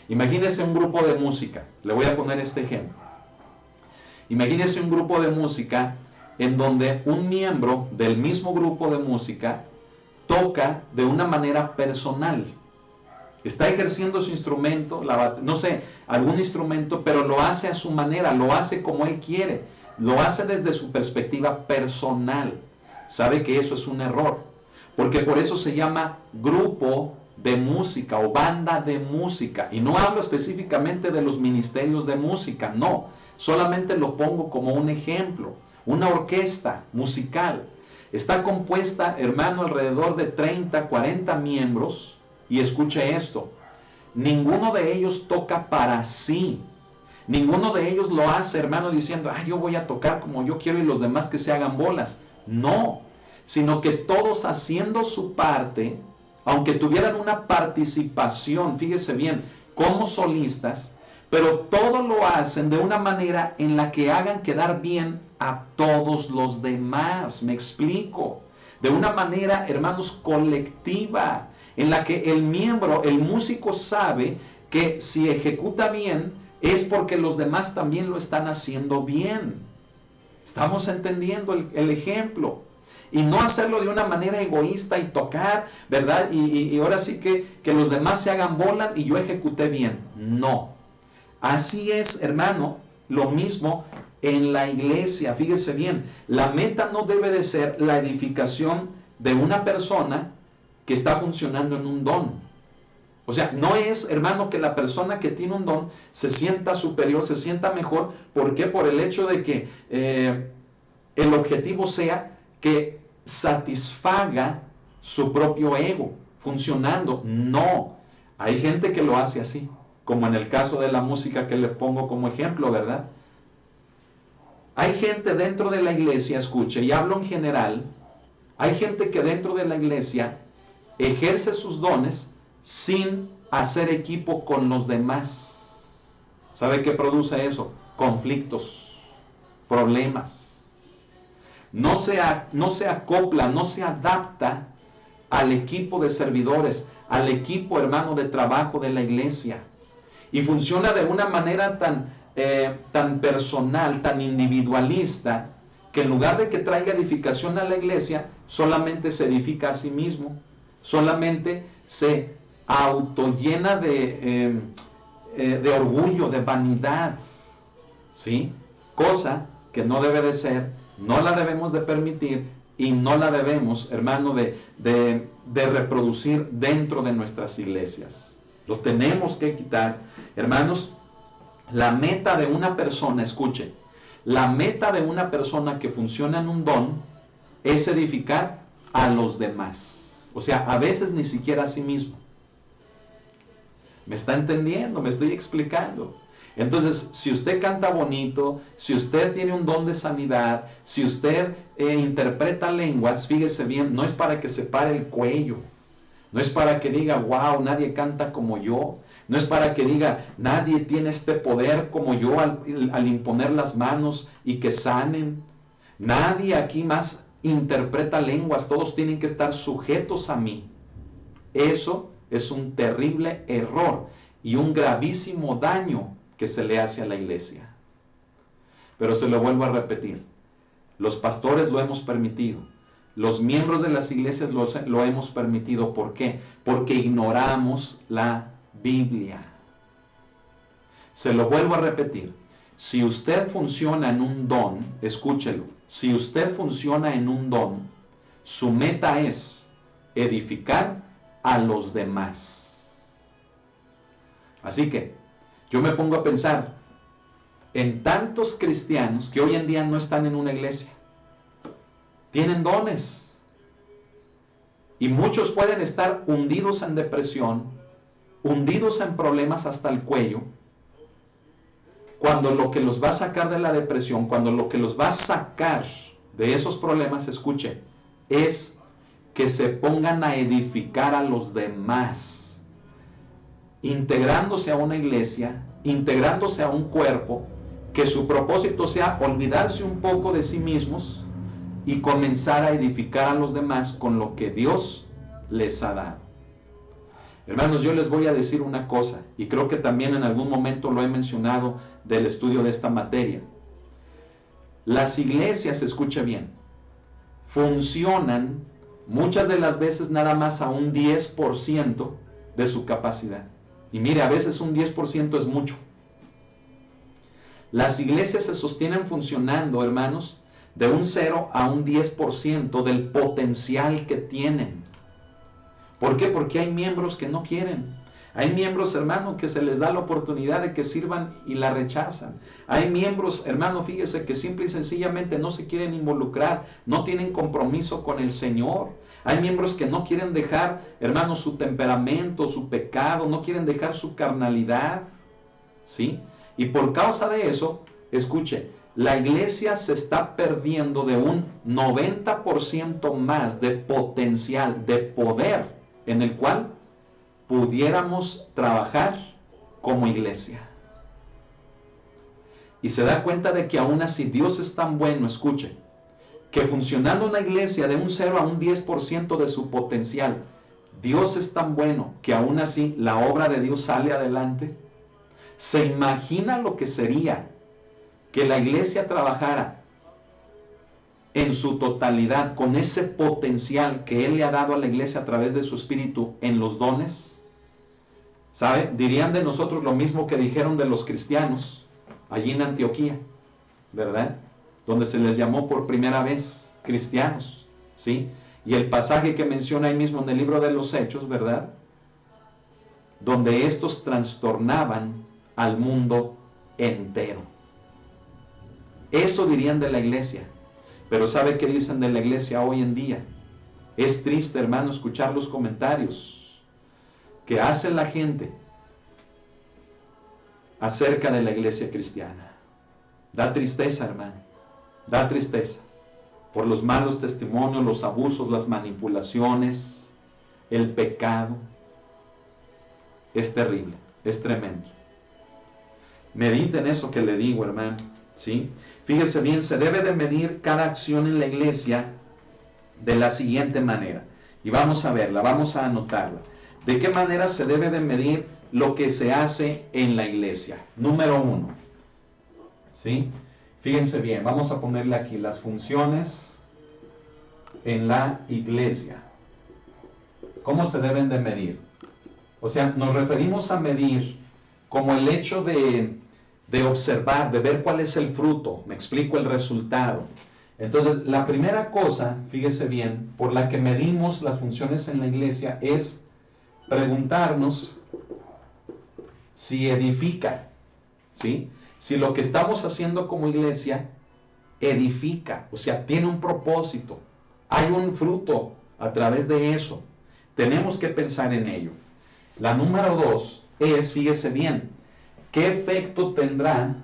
S1: Imagínese un grupo de música. Le voy a poner este ejemplo. Imagínese un grupo de música en donde un miembro del mismo grupo de música toca de una manera personal. Está ejerciendo su instrumento, no sé, algún instrumento, pero lo hace a su manera, lo hace como él quiere, lo hace desde su perspectiva personal. Sabe que eso es un error, porque por eso se llama grupo de música o banda de música. Y no hablo específicamente de los ministerios de música, no, solamente lo pongo como un ejemplo. Una orquesta musical está compuesta, hermano, alrededor de 30, 40 miembros. Y escuche esto, ninguno de ellos toca para sí, ninguno de ellos lo hace, hermano, diciendo, yo voy a tocar como yo quiero y los demás que se hagan bolas. No, sino que todos haciendo su parte, aunque tuvieran una participación, fíjese bien, como solistas, pero todo lo hacen de una manera en la que hagan quedar bien a todos los demás. Me explico, de una manera, hermanos, colectiva, en la que el miembro, el músico sabe que si ejecuta bien es porque los demás también lo están haciendo bien. Estamos entendiendo el ejemplo. Y no hacerlo de una manera egoísta y tocar, ¿verdad? Y ahora sí que los demás se hagan bola y yo ejecuté bien. No. Así es, hermano, lo mismo en la iglesia. Fíjese bien, la meta no debe de ser la edificación de una persona que está funcionando en un don. O sea, no es, hermano, que la persona que tiene un don se sienta superior, se sienta mejor. ¿Por qué? Por el hecho de que el objetivo sea que satisfaga su propio ego, funcionando. No, hay gente que lo hace así, como en el caso de la música que le pongo como ejemplo, ¿verdad? Hay gente dentro de la iglesia, escuche, y hablo en general, hay gente que dentro de la iglesia ejerce sus dones sin hacer equipo con los demás. ¿Sabe qué produce eso? Conflictos, problemas. No se acopla, no se adapta al equipo de servidores, al equipo, hermano, de trabajo de la iglesia. Y funciona de una manera tan personal, tan individualista, que en lugar de que traiga edificación a la iglesia, solamente se edifica a sí mismo. Solamente se autollena de orgullo, de vanidad, ¿sí? Cosa que no debe de ser, no la debemos de permitir y no la debemos, hermano, de reproducir dentro de nuestras iglesias. Lo tenemos que quitar. Hermanos, la meta de una persona, escuche, la meta de una persona que funciona en un don es edificar a los demás. O sea, a veces ni siquiera a sí mismo. ¿Me está entendiendo? ¿Me estoy explicando? Entonces, si usted canta bonito, si usted tiene un don de sanidad, si usted interpreta lenguas, fíjese bien, no es para que se pare el cuello, no es para que diga, wow, nadie canta como yo, no es para que diga, nadie tiene este poder como yo al imponer las manos y que sanen. Nadie aquí más interpreta lenguas, todos tienen que estar sujetos a mí. Eso es un terrible error y un gravísimo daño que se le hace a la iglesia. Pero se lo vuelvo a repetir, los pastores lo hemos permitido, los miembros de las iglesias lo hemos permitido. ¿Por qué? Porque ignoramos la Biblia. Se lo vuelvo a repetir, si usted funciona en un don, escúchelo, si usted funciona en un don, su meta es edificar a los demás. Así que yo me pongo a pensar en tantos cristianos que hoy en día no están en una iglesia. Tienen dones. Y muchos pueden estar hundidos en depresión, hundidos en problemas hasta el cuello, cuando lo que los va a sacar de la depresión, cuando lo que los va a sacar de esos problemas, escuche, es que se pongan a edificar a los demás, integrándose a una iglesia, integrándose a un cuerpo, que su propósito sea olvidarse un poco de sí mismos y comenzar a edificar a los demás con lo que Dios les ha dado. Hermanos, yo les voy a decir una cosa, y creo que también en algún momento lo he mencionado del estudio de esta materia. Las iglesias, escuche bien, funcionan muchas de las veces nada más a un 10% de su capacidad. Y mire, a veces un 10% es mucho. Las iglesias se sostienen funcionando, hermanos, de un 0 a un 10% del potencial que tienen. ¿Por qué? Porque hay miembros que no quieren. Hay miembros, hermano, que se les da la oportunidad de que sirvan y la rechazan. Hay miembros, hermano, fíjese, que simple y sencillamente no se quieren involucrar, no tienen compromiso con el Señor. Hay miembros que no quieren dejar, hermano, su temperamento, su pecado, no quieren dejar su carnalidad, ¿sí? Y por causa de eso, escuche, la iglesia se está perdiendo de un 90% más de potencial, de poder, en el cual pudiéramos trabajar como iglesia. Y se da cuenta de que aún así Dios es tan bueno, escuche, que funcionando una iglesia de un 0 a un 10% de su potencial, Dios es tan bueno que aún así la obra de Dios sale adelante. ¿Se imagina lo que sería que la iglesia trabajara en su totalidad con ese potencial que Él le ha dado a la iglesia a través de su Espíritu en los dones? ¿Sabe? Dirían de nosotros lo mismo que dijeron de los cristianos allí en Antioquía, ¿verdad? Donde se les llamó por primera vez cristianos, ¿sí? Y el pasaje que menciona ahí mismo en el libro de los Hechos, ¿verdad? Donde estos trastornaban al mundo entero. Eso dirían de la iglesia. Pero ¿sabe qué dicen de la iglesia hoy en día? Es triste, hermano, escuchar los comentarios que hace la gente acerca de la iglesia cristiana. Da tristeza, hermano. Da tristeza. Por los malos testimonios, los abusos, las manipulaciones, el pecado. Es terrible, es tremendo. Mediten eso que le digo, hermano, ¿sí? Fíjese bien, se debe de medir cada acción en la iglesia de la siguiente manera. Y vamos a verla, vamos a anotarla. ¿De qué manera se debe de medir lo que se hace en la iglesia? Número 1, ¿sí? Fíjense bien, vamos a ponerle aquí las funciones en la iglesia. ¿Cómo se deben de medir? O sea, nos referimos a medir como el hecho de observar, de ver cuál es el fruto, me explico el resultado. Entonces, la primera cosa, fíjese bien, por la que medimos las funciones en la iglesia es preguntarnos si edifica, ¿sí? Si lo que estamos haciendo como iglesia edifica, o sea, tiene un propósito, hay un fruto a través de eso. Tenemos que pensar en ello. La número 2 es, fíjese bien, ¿qué efecto tendrá?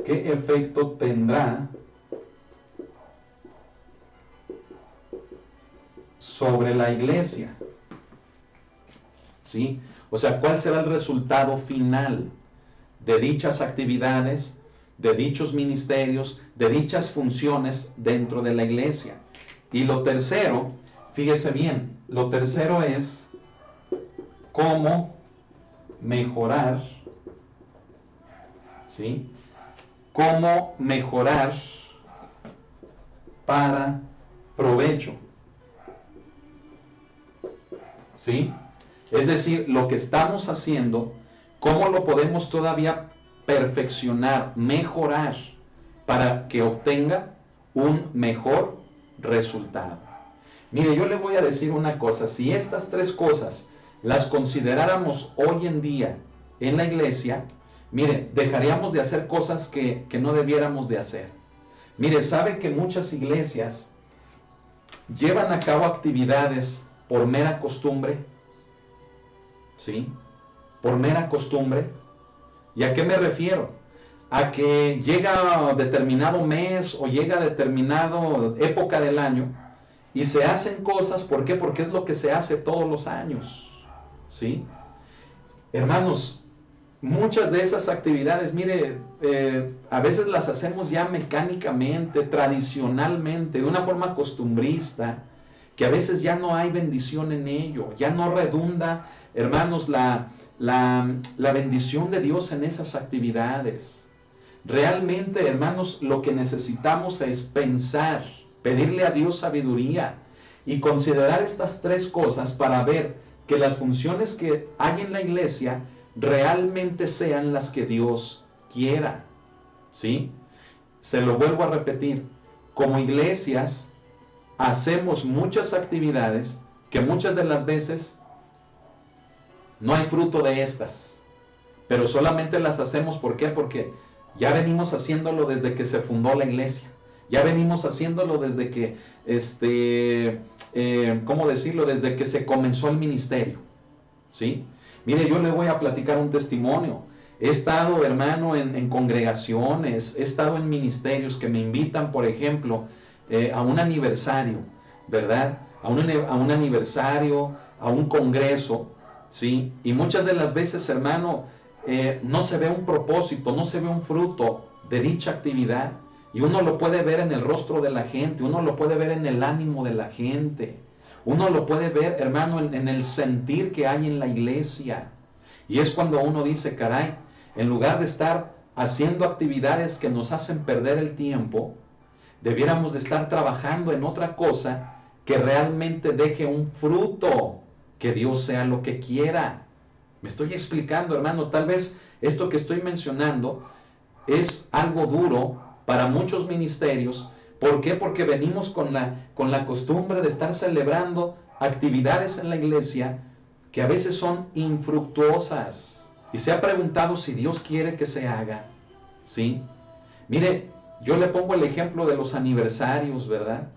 S1: ¿Qué efecto tendrá sobre la iglesia? ¿Sí? O sea, ¿cuál será el resultado final de dichas actividades, de dichos ministerios, de dichas funciones dentro de la iglesia? Y lo tercero, fíjese bien, lo tercero es cómo mejorar, ¿sí? Cómo mejorar para provecho, ¿sí? Es decir, lo que estamos haciendo, cómo lo podemos todavía perfeccionar, mejorar, para que obtenga un mejor resultado. Mire, yo le voy a decir una cosa, si estas tres cosas las consideráramos hoy en día en la iglesia, mire, dejaríamos de hacer cosas que no debiéramos de hacer. Mire, sabe que muchas iglesias llevan a cabo actividades por mera costumbre, ¿sí? Por mera costumbre. ¿Y a qué me refiero? A que llega determinado mes o llega determinada época del año y se hacen cosas, ¿por qué? Porque es lo que se hace todos los años, ¿sí? Hermanos, muchas de esas actividades, mire, a veces las hacemos ya mecánicamente, tradicionalmente, de una forma costumbrista, que a veces ya no hay bendición en ello, ya no redunda, hermanos, la bendición de Dios en esas actividades. Realmente, hermanos, lo que necesitamos es pensar, pedirle a Dios sabiduría y considerar estas tres cosas para ver que las funciones que hay en la iglesia realmente sean las que Dios quiera, ¿sí? Se lo vuelvo a repetir, como iglesias hacemos muchas actividades que muchas de las veces no hay fruto de estas, pero solamente las hacemos, ¿por qué? Porque ya venimos haciéndolo desde que se fundó la iglesia, ya venimos haciéndolo desde que, ¿cómo decirlo? Desde que se comenzó el ministerio, ¿sí? Mire, yo le voy a platicar un testimonio. He estado, hermano, en congregaciones, he estado en ministerios que me invitan, por ejemplo, a un aniversario, ¿verdad? A un aniversario, a un congreso, ¿sí? Y muchas de las veces, hermano, no se ve un propósito, no se ve un fruto de dicha actividad. Y uno lo puede ver en el rostro de la gente, uno lo puede ver en el ánimo de la gente. Uno lo puede ver, hermano, en el sentir que hay en la iglesia. Y es cuando uno dice, caray, en lugar de estar haciendo actividades que nos hacen perder el tiempo, debiéramos de estar trabajando en otra cosa que realmente deje un fruto, que Dios sea lo que quiera. Me estoy explicando, hermano, tal vez esto que estoy mencionando es algo duro para muchos ministerios. ¿Por qué? Porque venimos con la costumbre de estar celebrando actividades en la iglesia que a veces son infructuosas. Y se ha preguntado si Dios quiere que se haga, ¿sí? Mire, yo le pongo el ejemplo de los aniversarios, ¿verdad?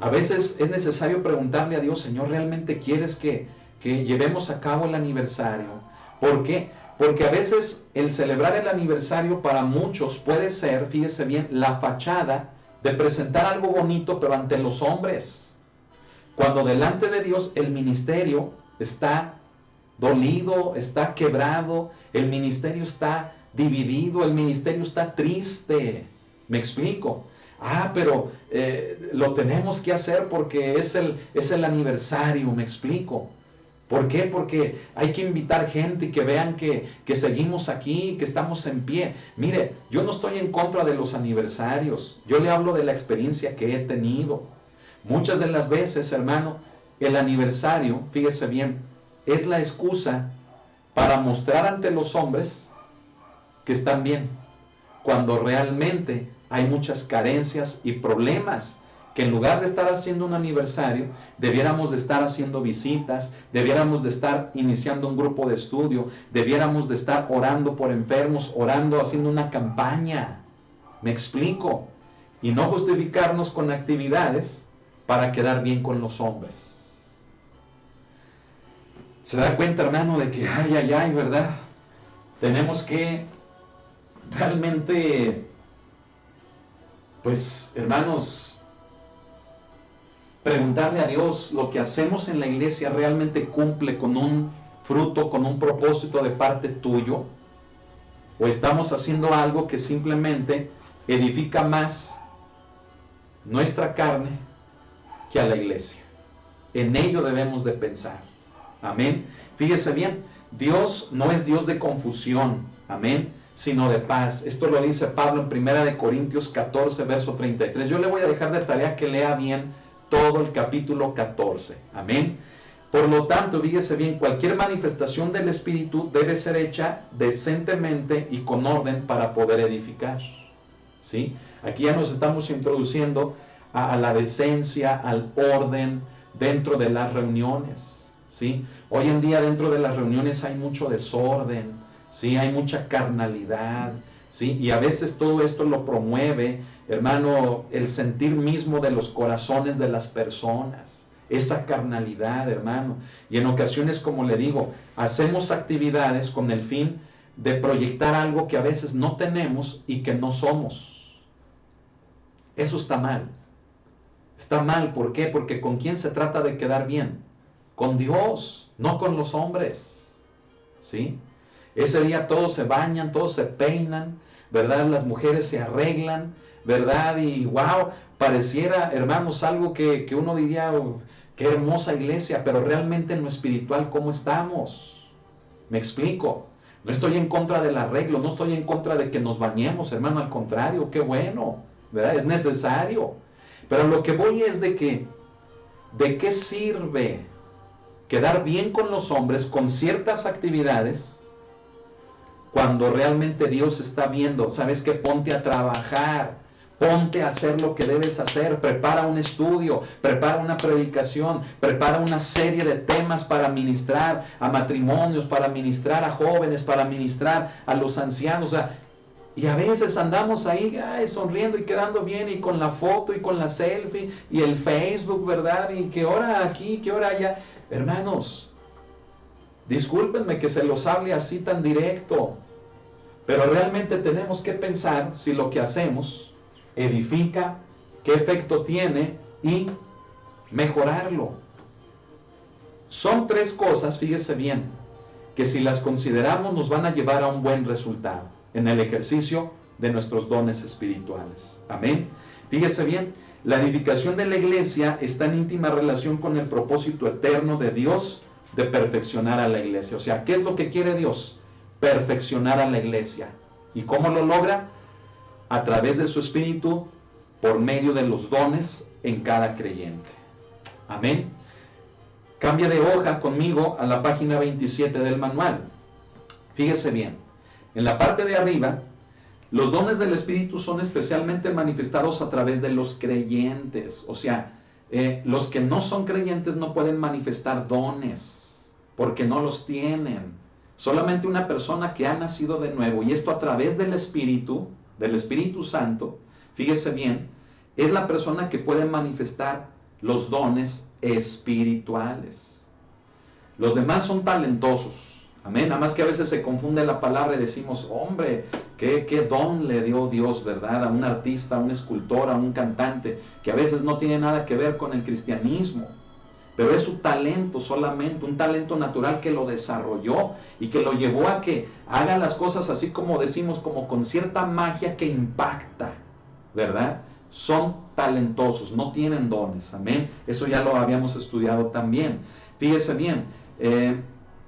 S1: A veces es necesario preguntarle a Dios, Señor, ¿realmente quieres que llevemos a cabo el aniversario? ¿Por qué? Porque a veces el celebrar el aniversario para muchos puede ser, fíjese bien, la fachada de presentar algo bonito, pero ante los hombres. Cuando delante de Dios el ministerio está dolido, está quebrado, el ministerio está dividido, el ministerio está triste. ¿Me explico? Pero lo tenemos que hacer porque es el aniversario, ¿me explico? ¿Por qué? Porque hay que invitar gente y que vean que seguimos aquí, que estamos en pie. Mire, yo no estoy en contra de los aniversarios. Yo le hablo de la experiencia que he tenido. Muchas de las veces, hermano, el aniversario, fíjese bien, es la excusa para mostrar ante los hombres que están bien, cuando realmente hay muchas carencias y problemas, que en lugar de estar haciendo un aniversario, debiéramos de estar haciendo visitas, debiéramos de estar iniciando un grupo de estudio, debiéramos de estar orando por enfermos, orando, haciendo una campaña. ¿Me explico? Y no justificarnos con actividades para quedar bien con los hombres. Se da cuenta, hermano, de que, ay, ¿verdad? Tenemos que realmente, pues, hermanos, preguntarle a Dios, ¿lo que hacemos en la iglesia realmente cumple con un fruto, con un propósito de parte tuyo? ¿O estamos haciendo algo que simplemente edifica más nuestra carne que a la iglesia? En ello debemos de pensar. Amén. Fíjese bien, Dios no es Dios de confusión, amén, sino de paz. Esto lo dice Pablo en 1 Corintios 14, verso 33. Yo le voy a dejar de tarea que lea bien todo el capítulo 14. Amén. Por lo tanto, fíjese bien, cualquier manifestación del Espíritu debe ser hecha decentemente y con orden para poder edificar. ¿Sí? Aquí ya nos estamos introduciendo a la decencia, al orden dentro de las reuniones. ¿Sí? Hoy en día dentro de las reuniones hay mucho desorden, ¿sí? Hay mucha carnalidad, ¿sí? Y a veces todo esto lo promueve, hermano, el sentir mismo de los corazones de las personas, esa carnalidad, hermano. Y en ocasiones, como le digo, hacemos actividades con el fin de proyectar algo que a veces no tenemos y que no somos. Eso está mal. Está mal, ¿por qué? Porque ¿con quién se trata de quedar bien? Con Dios, no con los hombres. ¿Sí? Ese día todos se bañan, todos se peinan, ¿verdad? Las mujeres se arreglan, ¿verdad? Y wow, pareciera, hermanos, algo que uno diría, oh, qué hermosa iglesia, pero realmente en lo espiritual, ¿cómo estamos? ¿Me explico? No estoy en contra del arreglo, no estoy en contra de que nos bañemos, hermano, al contrario, qué bueno, ¿verdad? Es necesario. Pero lo que voy es de que, ¿de qué sirve quedar bien con los hombres con ciertas actividades cuando realmente Dios está viendo? ¿Sabes qué? Ponte a trabajar, ponte a hacer lo que debes hacer, prepara un estudio, prepara una predicación, prepara una serie de temas para ministrar a matrimonios, para ministrar a jóvenes, para ministrar a los ancianos. O sea, y a veces andamos ahí sonriendo y quedando bien y con la foto y con la selfie y el Facebook, ¿verdad? Y que hora aquí, que hora allá. Hermanos, discúlpenme que se los hable así tan directo, pero realmente tenemos que pensar si lo que hacemos edifica, qué efecto tiene y mejorarlo. Son tres cosas, fíjese bien, que si las consideramos nos van a llevar a un buen resultado en el ejercicio de nuestros dones espirituales. Amén. Fíjese bien, la edificación de la iglesia está en íntima relación con el propósito eterno de Dios de perfeccionar a la iglesia. O sea, ¿qué es lo que quiere Dios? Perfeccionar a la iglesia. ¿Y cómo lo logra? A través de su Espíritu, por medio de los dones en cada creyente. Amén. Cambia de hoja conmigo a la página 27 del manual. Fíjese bien, en la parte de arriba, los dones del Espíritu son especialmente manifestados a través de los creyentes. O sea, los que no son creyentes no pueden manifestar dones, porque no los tienen. Solamente una persona que ha nacido de nuevo, y esto a través del Espíritu Santo, fíjese bien, es la persona que puede manifestar los dones espirituales. Los demás son talentosos. Amén. Nada más que a veces se confunde la palabra y decimos, hombre, ¿qué don le dio Dios, verdad? A un artista, a un escultor, a un cantante, que a veces no tiene nada que ver con el cristianismo. Pero es su talento solamente, un talento natural que lo desarrolló y que lo llevó a que haga las cosas así como decimos, como con cierta magia que impacta, ¿verdad? Son talentosos, no tienen dones, amén. Eso ya lo habíamos estudiado también. Fíjese bien,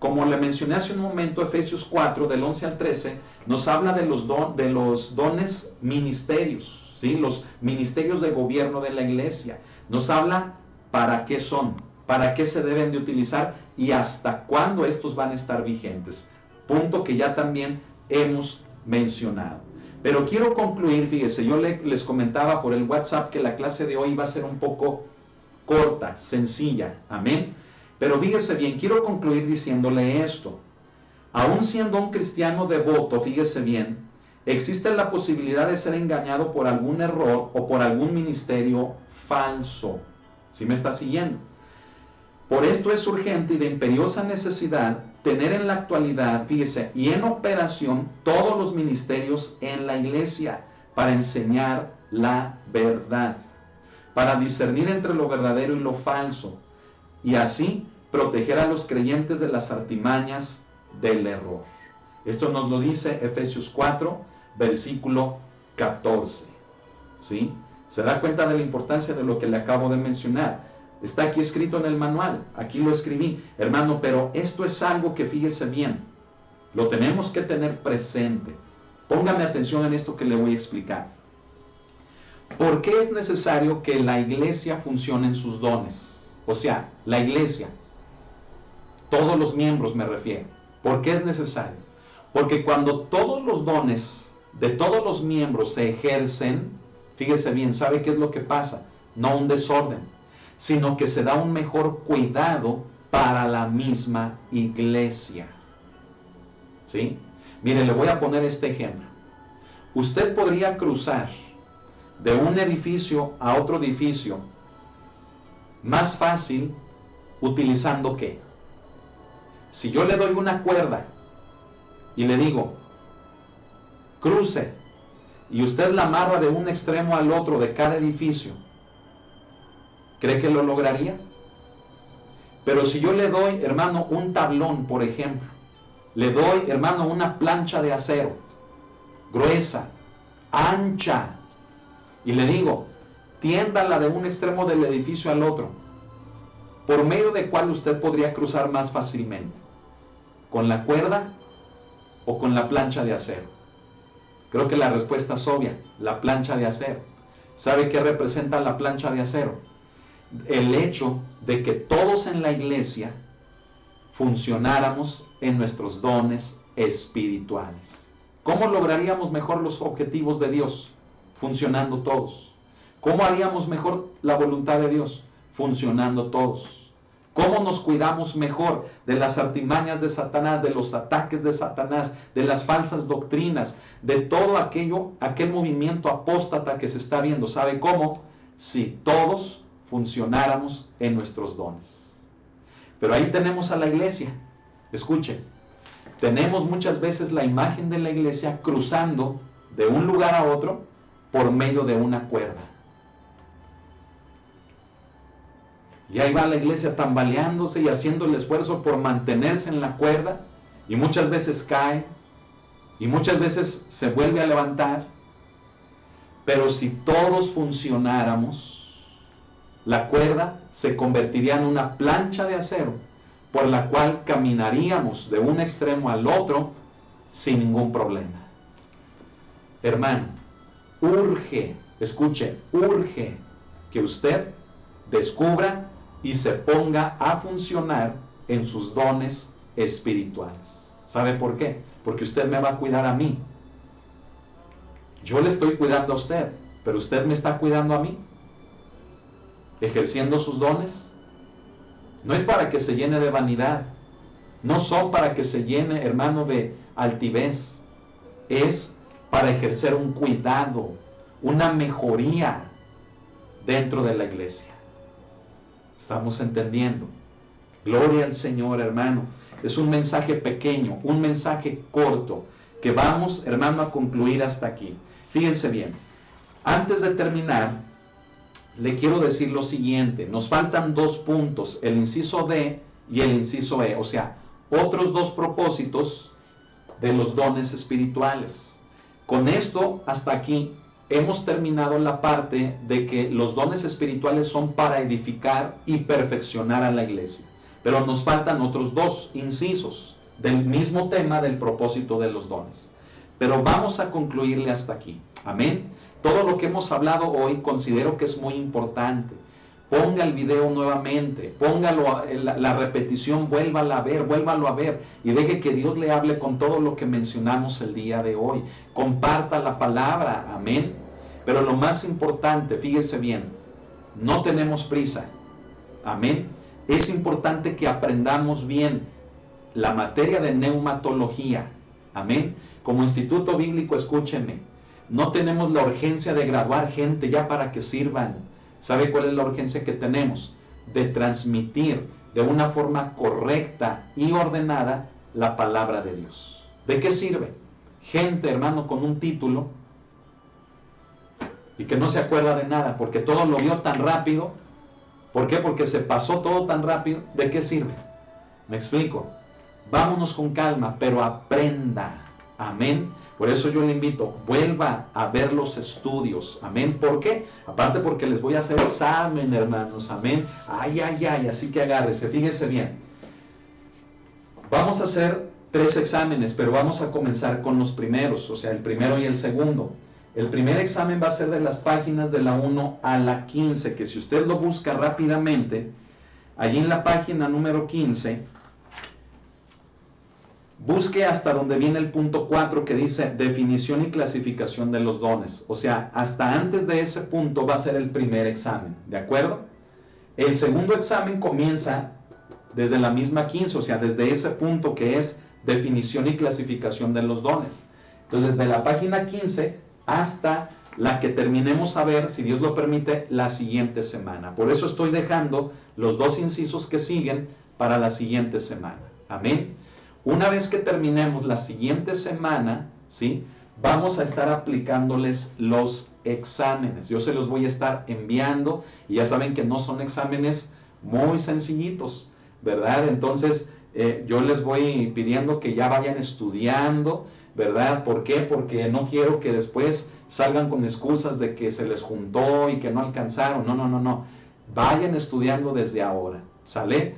S1: como le mencioné hace un momento, Efesios 4, del 11 al 13, nos habla de los dones ministerios, ¿sí? Los ministerios de gobierno de la iglesia. Nos habla para qué son, para qué se deben de utilizar y hasta cuándo estos van a estar vigentes. Punto que ya también hemos mencionado. Pero quiero concluir, fíjese, yo les comentaba por el WhatsApp que la clase de hoy va a ser un poco corta, sencilla, amén. Pero fíjese bien, quiero concluir diciéndole esto. Aún siendo un cristiano devoto, fíjese bien, existe la posibilidad de ser engañado por algún error o por algún ministerio falso. ¿Sí me está siguiendo? Por esto es urgente y de imperiosa necesidad tener en la actualidad, fíjese, y en operación todos los ministerios en la iglesia para enseñar la verdad, para discernir entre lo verdadero y lo falso, y así proteger a los creyentes de las artimañas del error. Esto nos lo dice Efesios 4, versículo 14. ¿Sí? ¿Se da cuenta de la importancia de lo que le acabo de mencionar? Está aquí escrito en el manual, aquí lo escribí, hermano, pero esto es algo que fíjese bien, lo tenemos que tener presente. Póngame atención en esto que le voy a explicar. ¿Por qué es necesario que la iglesia funcione en sus dones? O sea, la iglesia, todos los miembros me refiero. ¿Por qué es necesario? Porque cuando todos los dones de todos los miembros se ejercen, fíjese bien, ¿sabe qué es lo que pasa? No un desorden, sino que se da un mejor cuidado para la misma iglesia. ¿Sí? Mire, le voy a poner este ejemplo. Usted podría cruzar de un edificio a otro edificio más fácil utilizando ¿qué? Si yo le doy una cuerda y le digo, cruce, y usted la amarra de un extremo al otro de cada edificio, ¿cree que lo lograría? Pero si yo le doy, hermano, un tablón, por ejemplo, le doy, hermano, una plancha de acero, gruesa, ancha, y le digo, tiéndala de un extremo del edificio al otro, ¿por medio de cuál usted podría cruzar más fácilmente? ¿Con la cuerda o con la plancha de acero? Creo que la respuesta es obvia, la plancha de acero. ¿Sabe qué representa la plancha de acero? El hecho de que todos en la iglesia funcionáramos en nuestros dones espirituales. ¿Cómo lograríamos mejor los objetivos de Dios? Funcionando todos. ¿Cómo haríamos mejor la voluntad de Dios? Funcionando todos. ¿Cómo nos cuidamos mejor de las artimañas de Satanás, de los ataques de Satanás, de las falsas doctrinas, de todo aquel movimiento apóstata que se está viendo? ¿Sabe cómo? Si todos funcionáramos en nuestros dones. Pero ahí tenemos a la iglesia. Escuche, tenemos muchas veces la imagen de la iglesia cruzando de un lugar a otro por medio de una cuerda. Y ahí va la iglesia tambaleándose y haciendo el esfuerzo por mantenerse en la cuerda, y muchas veces cae, y muchas veces se vuelve a levantar. Pero si todos funcionáramos, la cuerda se convertiría en una plancha de acero por la cual caminaríamos de un extremo al otro sin ningún problema. Hermano, urge, escuche, urge que usted descubra y se ponga a funcionar en sus dones espirituales. ¿Sabe por qué? Porque usted me va a cuidar a mí. Yo le estoy cuidando a usted, pero usted me está cuidando a mí, ejerciendo sus dones. No es para que se llene de vanidad, no son para que se llene, hermano, de altivez. Es para ejercer un cuidado, una mejoría dentro de la iglesia. ¿Estamos entendiendo? Gloria al Señor, hermano. Es un mensaje pequeño, un mensaje corto, que vamos, hermano, a concluir hasta aquí. Fíjense bien, antes de terminar, le quiero decir lo siguiente. Nos faltan dos puntos, el inciso D y el inciso E, o sea, otros dos propósitos de los dones espirituales. Con esto, hasta aquí, hemos terminado la parte de que los dones espirituales son para edificar y perfeccionar a la iglesia. Pero nos faltan otros dos incisos del mismo tema del propósito de los dones. Pero vamos a concluirle hasta aquí. Amén. Todo lo que hemos hablado hoy considero que es muy importante, ponga el video nuevamente, póngalo, la repetición, vuélvalo a ver y deje que Dios le hable con todo lo que mencionamos el día de hoy. Comparta la palabra, amén. Pero lo más importante, fíjese bien, no tenemos prisa, amén. Es importante que aprendamos bien la materia de neumatología, amén. Como instituto bíblico, escúchenme, no tenemos la urgencia de graduar gente ya para que sirvan. ¿Sabe cuál es la urgencia que tenemos? De transmitir de una forma correcta y ordenada la palabra de Dios. ¿De qué sirve? Gente, hermano, con un título y que no se acuerda de nada, porque todo lo vio tan rápido. ¿Por qué? Porque se pasó todo tan rápido. ¿De qué sirve? ¿Me explico? Vámonos con calma, pero aprenda. Amén. Por eso yo le invito, vuelva a ver los estudios. Amén. ¿Por qué? Aparte porque les voy a hacer examen, hermanos. Amén. Ay, así que agárrese. Fíjese bien. Vamos a hacer 3 exámenes, pero vamos a comenzar con los primeros, o sea, el primero y el segundo. El primer examen va a ser de las páginas de la 1 a la 15, que si usted lo busca rápidamente, allí en la página número 15, busque hasta donde viene el punto 4 que dice definición y clasificación de los dones. O sea, hasta antes de ese punto va a ser el primer examen, ¿de acuerdo? El segundo examen comienza desde la misma 15, o sea, desde ese punto que es definición y clasificación de los dones. Entonces, de la página 15 hasta la que terminemos a ver, si Dios lo permite, la siguiente semana. Por eso estoy dejando los 2 incisos que siguen para la siguiente semana. Amén. Una vez que terminemos la siguiente semana, ¿sí?, vamos a estar aplicándoles los exámenes. Yo se los voy a estar enviando y ya saben que no son exámenes muy sencillitos, ¿verdad? Entonces, yo les voy pidiendo que ya vayan estudiando, ¿verdad? ¿Por qué? Porque no quiero que después salgan con excusas de que se les juntó y que no alcanzaron. No. Vayan estudiando desde ahora, ¿sale?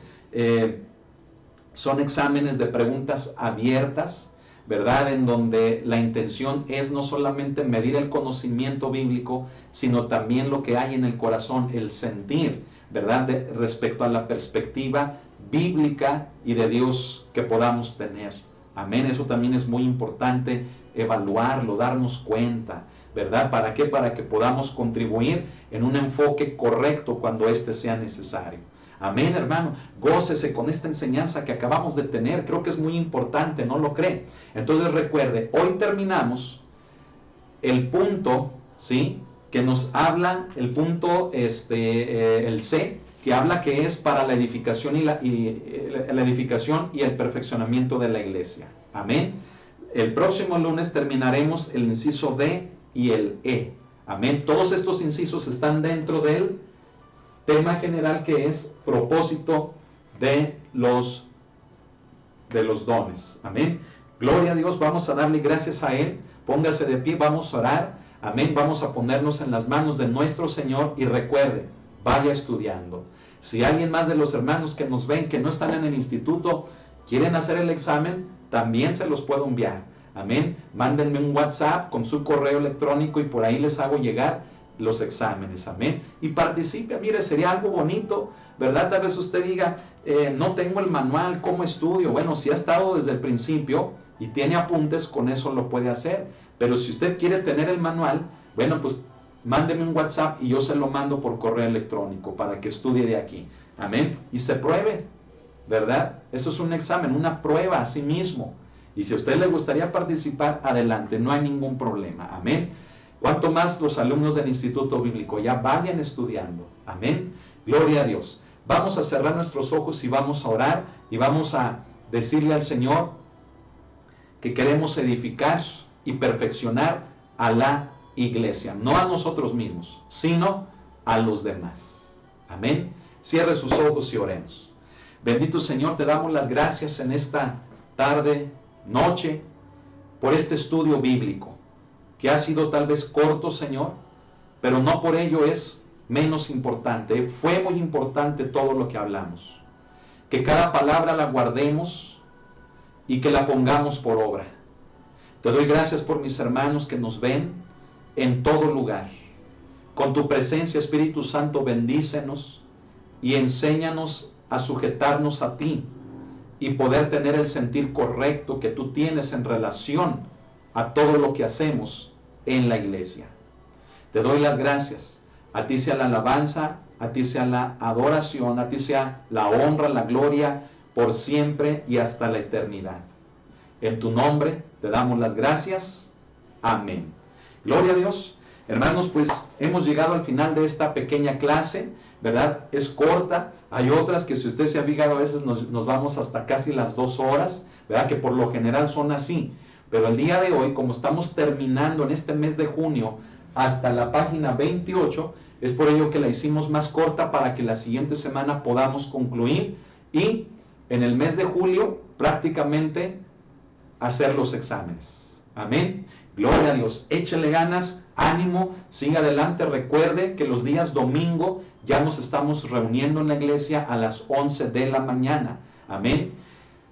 S1: Son exámenes de preguntas abiertas, ¿verdad? En donde la intención es no solamente medir el conocimiento bíblico, sino también lo que hay en el corazón, el sentir, ¿verdad? Respecto a la perspectiva bíblica y de Dios que podamos tener. Amén. Eso también es muy importante evaluarlo, darnos cuenta, ¿verdad? ¿Para qué? Para que podamos contribuir en un enfoque correcto cuando éste sea necesario. Amén, hermano. Gócese con esta enseñanza que acabamos de tener. Creo que es muy importante, ¿no lo cree? Entonces recuerde, hoy terminamos el punto, ¿sí?, que nos habla, el punto, el C, que habla que es para la edificación y la edificación y el perfeccionamiento de la iglesia. Amén. El próximo lunes terminaremos el inciso D y el E. Amén. Todos estos incisos están dentro del tema general que es propósito de los dones. Amén. Gloria a Dios, vamos a darle gracias a Él. Póngase de pie, vamos a orar. Amén. Vamos a ponernos en las manos de nuestro Señor y recuerde, vaya estudiando. Si alguien más de los hermanos que nos ven, que no están en el instituto, quieren hacer el examen, también se los puedo enviar. Amén. Mándenme un WhatsApp con su correo electrónico y por ahí les hago llegar los exámenes. Amén. Y participe. Mire, sería algo bonito, ¿verdad? Tal vez usted diga, no tengo el manual, ¿cómo estudio? Bueno, si ha estado desde el principio y tiene apuntes, con eso lo puede hacer. Pero si usted quiere tener el manual, bueno, pues mándeme un WhatsApp y yo se lo mando por correo electrónico para que estudie de aquí. Amén. Y se pruebe, ¿verdad? Eso es un examen, una prueba a sí mismo. Y si a usted le gustaría participar, adelante, no hay ningún problema. Amén. Cuanto más los alumnos del Instituto Bíblico ya vayan estudiando. Amén. Gloria a Dios. Vamos a cerrar nuestros ojos y vamos a orar y vamos a decirle al Señor que queremos edificar y perfeccionar a la iglesia, no a nosotros mismos, sino a los demás. Amén. Cierre sus ojos y oremos. Bendito Señor, te damos las gracias en esta tarde, noche, por este estudio bíblico, que ha sido tal vez corto, Señor, pero no por ello es menos importante. Fue muy importante todo lo que hablamos. Que cada palabra la guardemos y que la pongamos por obra. Te doy gracias por mis hermanos que nos ven en todo lugar. Con tu presencia, Espíritu Santo, bendícenos, y enséñanos a sujetarnos a ti y poder tener el sentir correcto que tú tienes en relación a todo lo que hacemos en la iglesia. Te doy las gracias. A ti sea la alabanza, a ti sea la adoración, a ti sea la honra, la gloria, por siempre y hasta la eternidad. En tu nombre te damos las gracias. Amén. Gloria a Dios. Hermanos, pues hemos llegado al final de esta pequeña clase, ¿verdad? Es corta. Hay otras que si usted se ha fijado a veces nos vamos hasta casi las 2 horas, ¿verdad? Que por lo general son así. Pero el día de hoy, como estamos terminando en este mes de junio hasta la página 28, es por ello que la hicimos más corta para que la siguiente semana podamos concluir y en el mes de julio prácticamente hacer los exámenes. Amén. Gloria a Dios. Échele ganas, ánimo, siga adelante. Recuerde que los días domingo ya nos estamos reuniendo en la iglesia a las 11 de la mañana. Amén.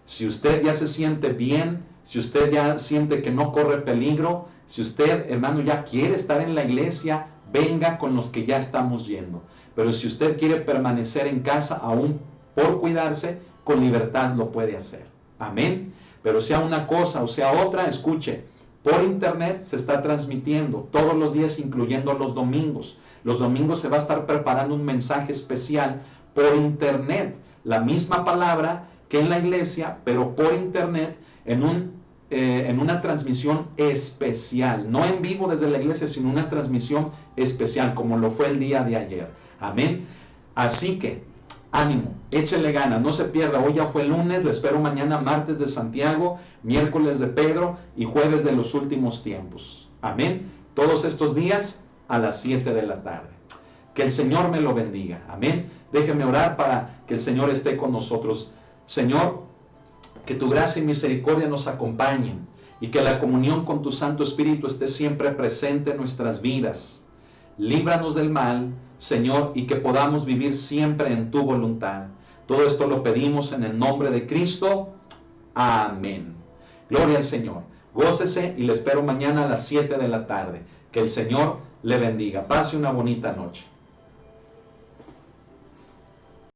S1: Si usted ya se siente bien, si usted ya siente que no corre peligro, si usted, hermano, ya quiere estar en la iglesia, venga con los que ya estamos yendo. Pero si usted quiere permanecer en casa aún por cuidarse, con libertad lo puede hacer. Amén. Pero sea una cosa o sea otra, escuche, por internet se está transmitiendo todos los días, incluyendo los domingos. Los domingos se va a estar preparando un mensaje especial por internet. La misma palabra que en la iglesia, pero por internet, en una transmisión especial. No en vivo desde la iglesia, sino una transmisión especial, como lo fue el día de ayer. Amén. Así que, ánimo, échele ganas, no se pierda. Hoy ya fue lunes, le espero mañana martes de Santiago, miércoles de Pedro y jueves de los últimos tiempos. Amén. Todos estos días a las 7 de la tarde. Que el Señor me lo bendiga. Amén. Déjeme orar para que el Señor esté con nosotros. Señor, que tu gracia y misericordia nos acompañen y que la comunión con tu Santo Espíritu esté siempre presente en nuestras vidas. Líbranos del mal, Señor, y que podamos vivir siempre en tu voluntad. Todo esto lo pedimos en el nombre de Cristo. Amén. Gloria al Señor. Gócese y le espero mañana a las 7 de la tarde. Que el Señor le bendiga. Pase una bonita noche.